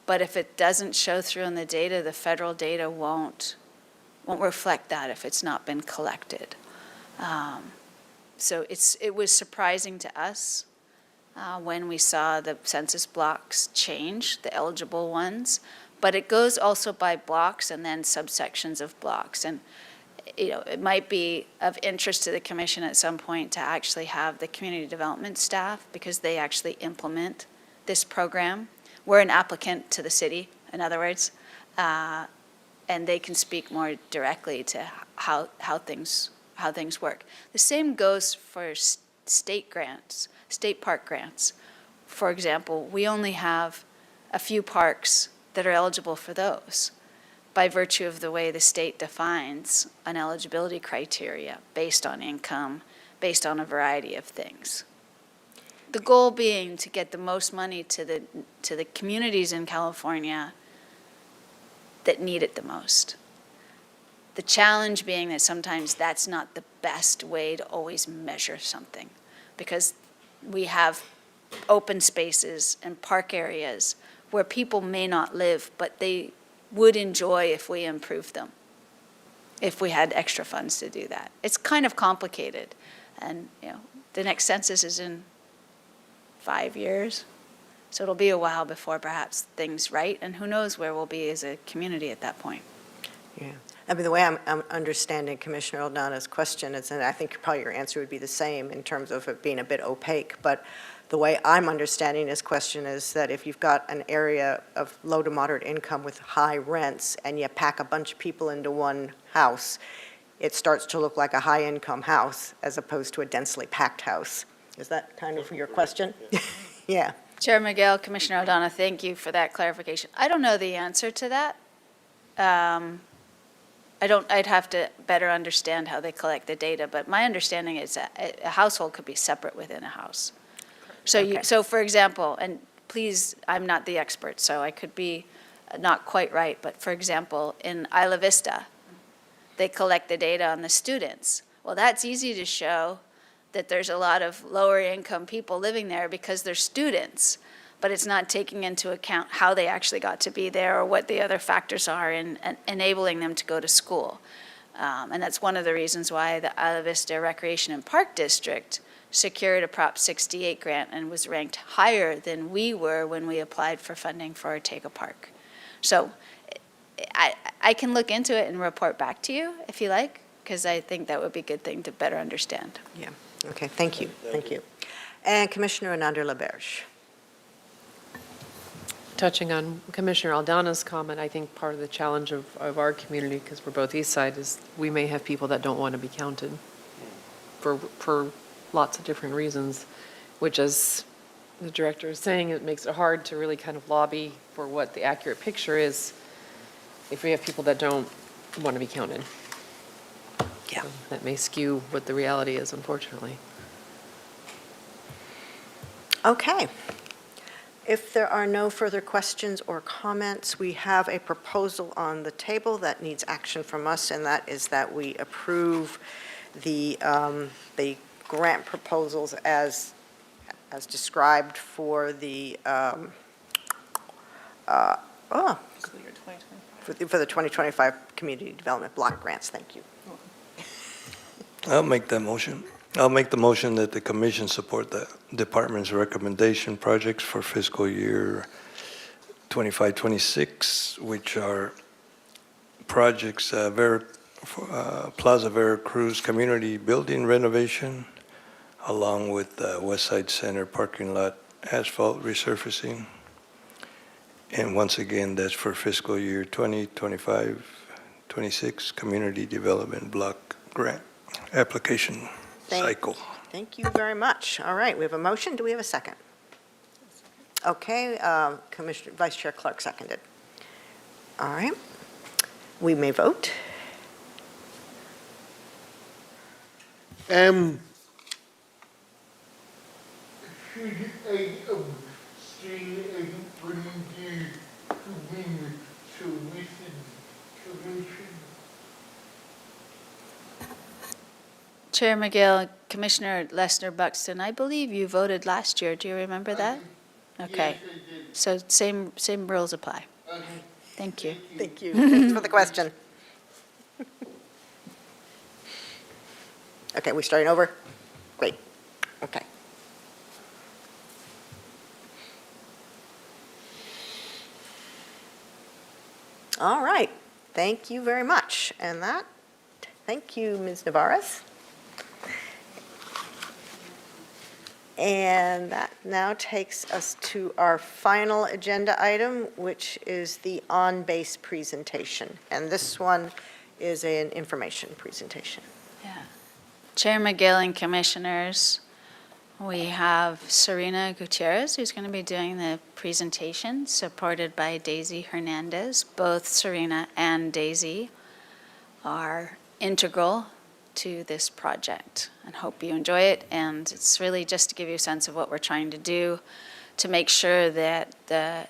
But if it doesn't show through in the data, the federal data won't reflect that if it's not been collected. So it was surprising to us when we saw the census blocks change, the eligible ones. But it goes also by blocks and then subsections of blocks. And it might be of interest to the commission at some point to actually have the community development staff, because they actually implement this program. We're an applicant to the city, in other words, and they can speak more directly to how things work. The same goes for state grants, state park grants. For example, we only have a few parks that are eligible for those by virtue of the way the state defines an eligibility criteria based on income, based on a variety of things. The goal being to get the most money to the communities in California that need it the most. The challenge being that sometimes that's not the best way to always measure something, because we have open spaces and park areas where people may not live, but they would enjoy if we improved them, if we had extra funds to do that. It's kind of complicated. And the next census is in 5 years. So it'll be a while before perhaps things right, and who knows where we'll be as a community at that point. Yeah. I mean, the way I'm understanding Commissioner Aldana's question is, and I think probably your answer would be the same in terms of it being a bit opaque, but the way I'm understanding his question is that if you've got an area of low to moderate income with high rents and you pack a bunch of people into one house, it starts to look like a high-income house as opposed to a densely packed house. Is that kind of your question? Yeah. Chair Miguel, Commissioner Aldana, thank you for that clarification. I don't know the answer to that. I'd have to better understand how they collect the data, but my understanding is that a household could be separate within a house. So Okay. so for example, and please, I'm not the expert, so I could be not quite right, but for example, in Isla Vista, they collect the data on the students. Well, that's easy to show that there's a lot of lower income people living there because they're students, but it's not taking into account how they actually got to be there or what the other factors are in enabling them to go to school. And that's one of the reasons why the Isla Vista Recreation and Park District secured a Prop 68 grant and was ranked higher than we were when we applied for funding for Ortega Park. So I can look into it and report back to you if you like, because I think that would be a good thing to better understand. Yeah. Okay, thank you. Thank you. And Commissioner Hernando-Laberge. Touching on Commissioner Aldana's comment, I think part of the challenge of our community, because we're both East Side, is we may have people that don't want to be counted for lots of different reasons, which, as the director is saying, it makes it hard to really kind of lobby for what the accurate picture is if we have people that don't want to be counted. Yeah. So that may skew what the reality is, unfortunately. Okay. If there are no further questions or comments, we have a proposal on the table that needs action from us, and that is that we approve the grant proposals as described for the for the 2025 Community Development Block Grants. Thank you. I'll make that motion. I'll make the motion that the commission support the department's recommendation projects for fiscal year 25-26, which are projects, Plaza Veracruz Community Building renovation, along with West Side Center parking lot asphalt resurfacing. And once again, that's for fiscal year 2025-26 Community Development Block Grant application cycle. Thank you very much. All right, we have a motion. Do we have a second? Okay, Commissioner, Vice Chair Clark seconded. All right, we may vote. Should I abstain as one of the solicited commission? Chair McGill, Commissioner Lester Buxton, I believe you voted last year. Do you remember that? Okay. Yes, I did. So same rules apply. Thank you. Thank you. Thanks for the question. Okay, we starting over? Great. Okay. All right. Thank you very much. And that, thank you, Ms. Navarez. And that now takes us to our final agenda item, which is the on-base presentation. And this one is an information presentation. Yeah. Chair McGill and Commissioners, we have Serena Gutierrez, who's going to be doing the presentation, supported by Daisy Hernandez. Both Serena and Daisy are integral to this project, and hope you enjoy it. And it's really just to give you a sense of what we're trying to do to make sure that the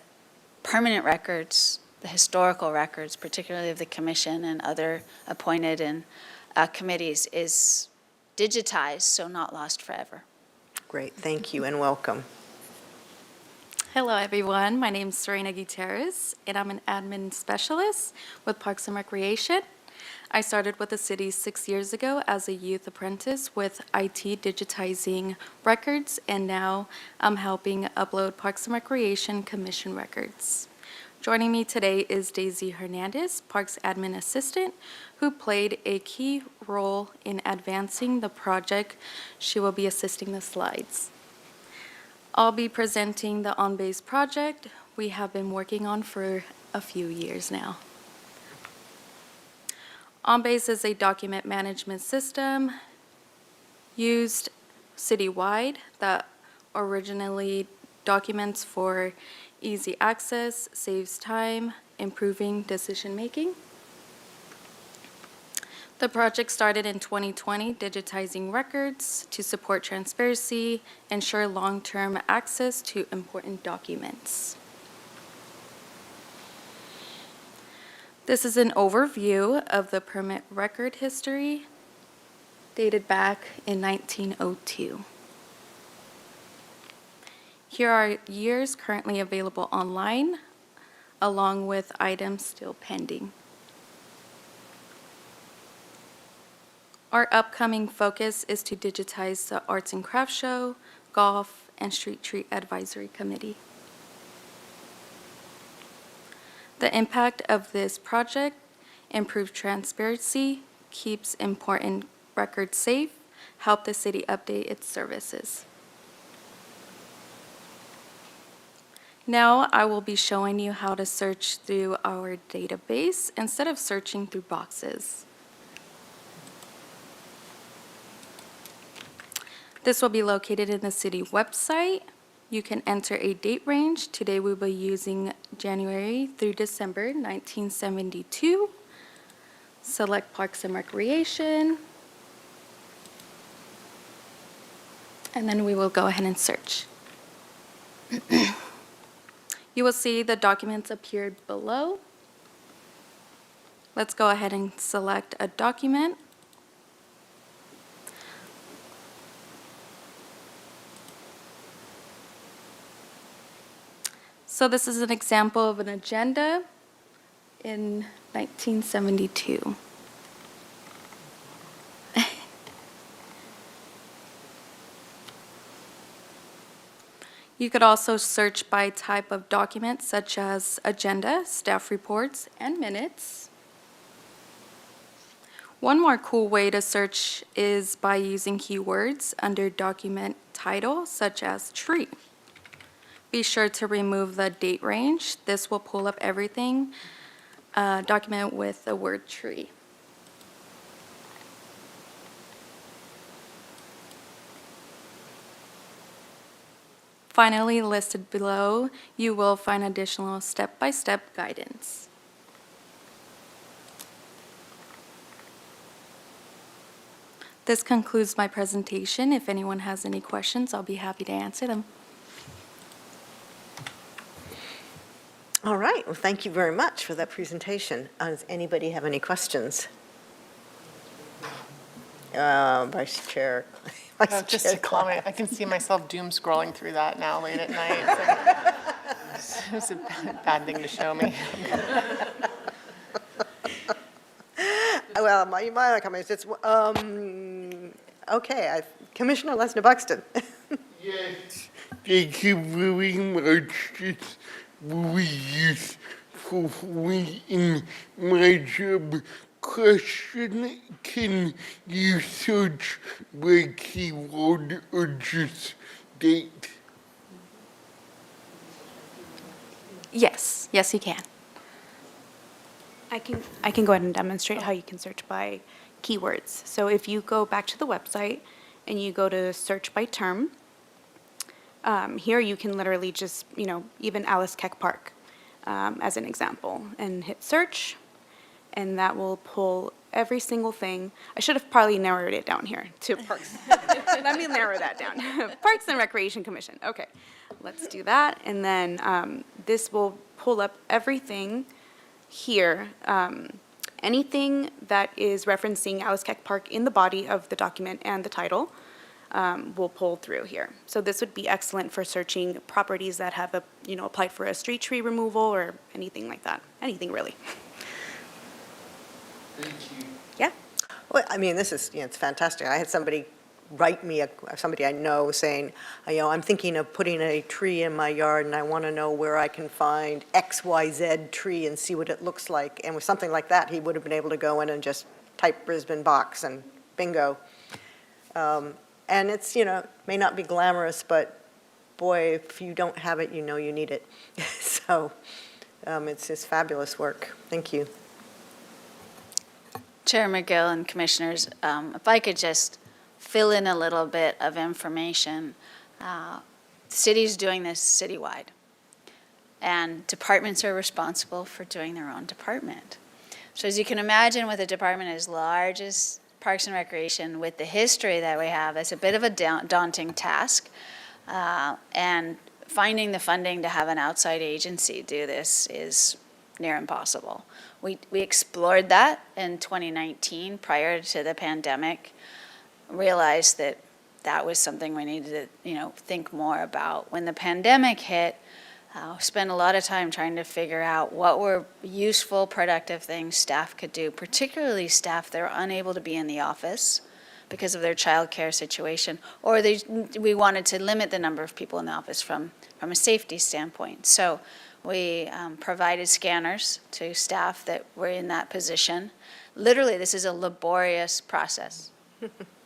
permanent records, the historical records, particularly of the commission and other appointed and committees, is digitized, so not lost forever. Great, thank you and welcome. Hello, everyone. My name is Serena Gutierrez, and I'm an admin specialist with Parks and Recreation. I started with the city 6 years ago as a youth apprentice with IT digitizing records, and now I'm helping upload Parks and Recreation Commission records. Joining me today is Daisy Hernandez, Parks Admin Assistant, who played a key role in advancing the project. She will be assisting the slides. I'll be presenting the on-base project we have been working on for a few years now. On-base is a document management system used citywide that originally documents for easy access, saves time, improving decision-making. The project started in 2020, digitizing records to support transparency, ensure long-term access to important documents. This is an overview of the permit record history dated back in 1902. Here are years currently available online, along with items still pending. Our upcoming focus is to digitize the Arts and Crafts Show, Golf, and Street Tree Advisory Committee. The impact of this project: improve transparency, keeps important records safe, help the city update its services. Now I will be showing you how to search through our database instead of searching through boxes. This will be located in the city website. You can enter a date range. Today we'll be using January through December 1972. Select Parks and Recreation. And then we will go ahead and search. You will see the documents appeared below. Let's go ahead and select a document. So this is an example of an agenda in 1972. You could also search by type of document, such as agenda, staff reports, and minutes. One more cool way to search is by using keywords under document title, such as tree. Be sure to remove the date range. This will pull up everything, document with the word tree. Finally, listed below, you will find additional step-by-step guidance. This concludes my presentation. If anyone has any questions, I'll be happy to answer them. All right, well, thank you very much for that presentation. Does anybody have any questions? Vice Chair. Just a comment, I can see myself doom scrolling through that now late at night. It's a bad thing to show me. Well, my other comment is, okay, Commissioner Lesnar Buxton. Yes, thank you very much. It's very useful for me in my job. Question, can you search by keyword or just date? Yes, yes, you can. I can go ahead and demonstrate how you can search by keywords. So if you go back to the website and you go to search by term, here you can literally just, even Alice Keck Park as an example, and hit search, and that will pull every single thing. I should have probably narrowed it down here to Parks. Let me narrow that down. Parks and Recreation Commission. Okay, let's do that. And then this will pull up everything here. Anything that is referencing Alice Keck Park in the body of the document and the title will pull through here. So this would be excellent for searching properties that have applied for a street tree removal or anything like that. Anything really. Thank you. Yeah. Well, I mean, this is, it's fantastic. I had somebody write me, somebody I know, saying, I'm thinking of putting a tree in my yard, and I want to know where I can find XYZ tree and see what it looks like. And with something like that, he would have been able to go in and just type Brisbane box and bingo. And it's, may not be glamorous, but boy, if you don't have it, you need it. So it's just fabulous work. Thank you. Chair McGill and Commissioners, if I could just fill in a little bit of information. The city's doing this citywide, and departments are responsible for doing their own department. So as you can imagine, with a department as large as Parks and Recreation, with the history that we have, it's a bit of a daunting task, and finding the funding to have an outside agency do this is near impossible. We explored that in 2019 prior to the pandemic, realized that that was something we needed to think more about. When the pandemic hit, spent a lot of time trying to figure out what were useful, productive things staff could do, particularly staff that are unable to be in the office because of their childcare situation, or we wanted to limit the number of people in the office from a safety standpoint. So we provided scanners to staff that were in that position. Literally, this is a laborious process.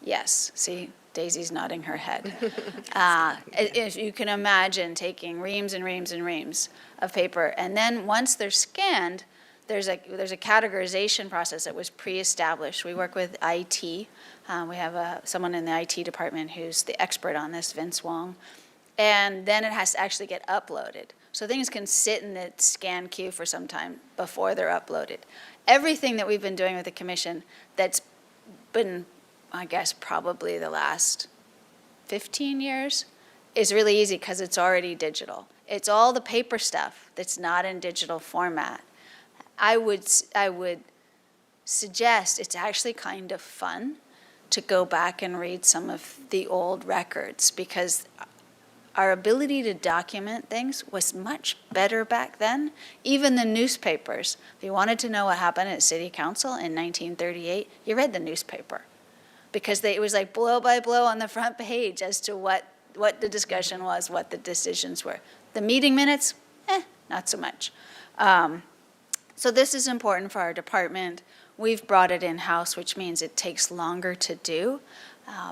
Yes, see, Daisy's nodding her head. If you can imagine taking reams and reams and reams of paper, and then once they're scanned, there's a categorization process that was pre-established. We work with IT. We have someone in the IT department who's the expert on this, Vince Wong. And then it has to actually get uploaded. So things can sit in the scan queue for some time before they're uploaded. Everything that we've been doing with the commission that's been, I guess, probably the last 15 years is really easy because it's already digital. It's all the paper stuff that's not in digital format. I would suggest it's actually kind of fun to go back and read some of the old records, because our ability to document things was much better back then. Even the newspapers, if you wanted to know what happened at City Council in 1938, you read the newspaper, because it was like blow by blow on the front page as to what what the discussion was, what the decisions were. The meeting minutes, not so much. So this is important for our department. We've brought it in-house, which means it takes longer to do,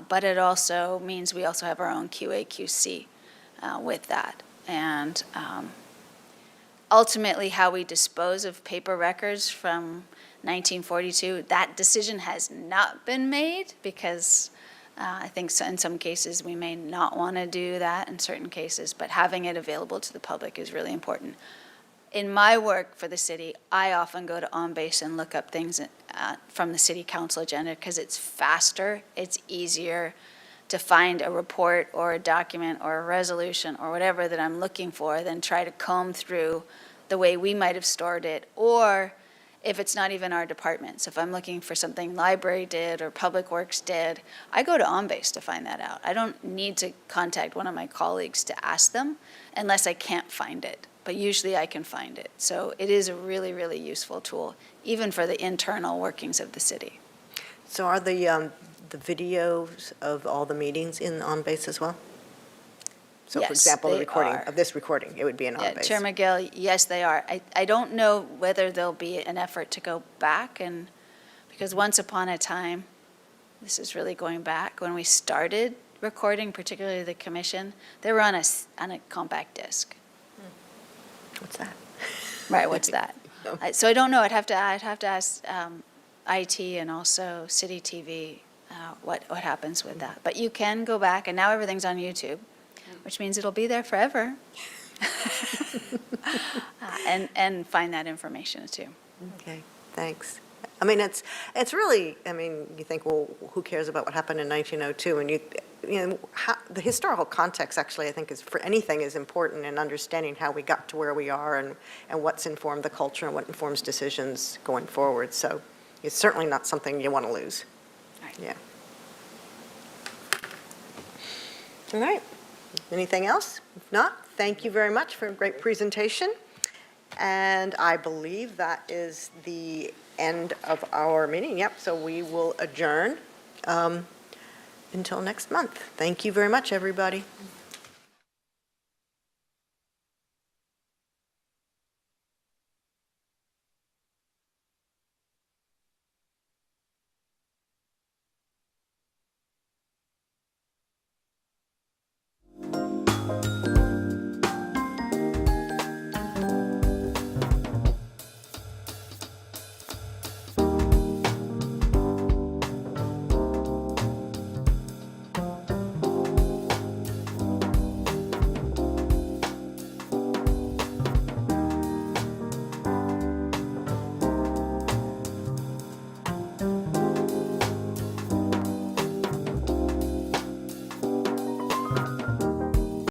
but it also means we also have our own QA/QC with that. And ultimately, how we dispose of paper records from 1942, that decision has not been made because I think in some cases we may not want to do that in certain cases, but having it available to the public is really important. In my work for the city, I often go to OnBase and look up things from the city council agenda because it's faster, it's easier to find a report or a document or a resolution or whatever that I'm looking for than try to comb through the way we might have stored it, or if it's not even our department. So if I'm looking for something library did or public works did, I go to OnBase to find that out. I don't need to contact one of my colleagues to ask them unless I can't find it. But usually I can find it. So it is a really, really useful tool, even for the internal workings of the city. So are the videos of all the meetings in OnBase as well? So for Yes, example, the they recording are. of this recording, it would be in Yeah, OnBase? Chair McGill, yes, they are. I don't know whether there'll be an effort to go back and, because once upon a time, this is really going back, when we started recording, particularly the commission, they were on a compact disc. What's that? Right, what's that? So I don't know, I'd have to ask IT and also City TV what happens with that. But you can go back, and now everything's on YouTube, which means it'll be there forever. And find that information too. Okay, thanks. I mean, it's really, I mean, you think, well, who cares about what happened in 1902? And you know, the historical context actually, I think, is for anything is important in understanding how we got to where we are and what's informed the culture and what informs decisions going forward. So it's certainly not something you want to lose. Right. Yeah. All right. Anything else? If not, thank you very much for a great presentation. And I believe that is the end of our meeting. Yep, so we will adjourn until next month. Thank you very much, everybody.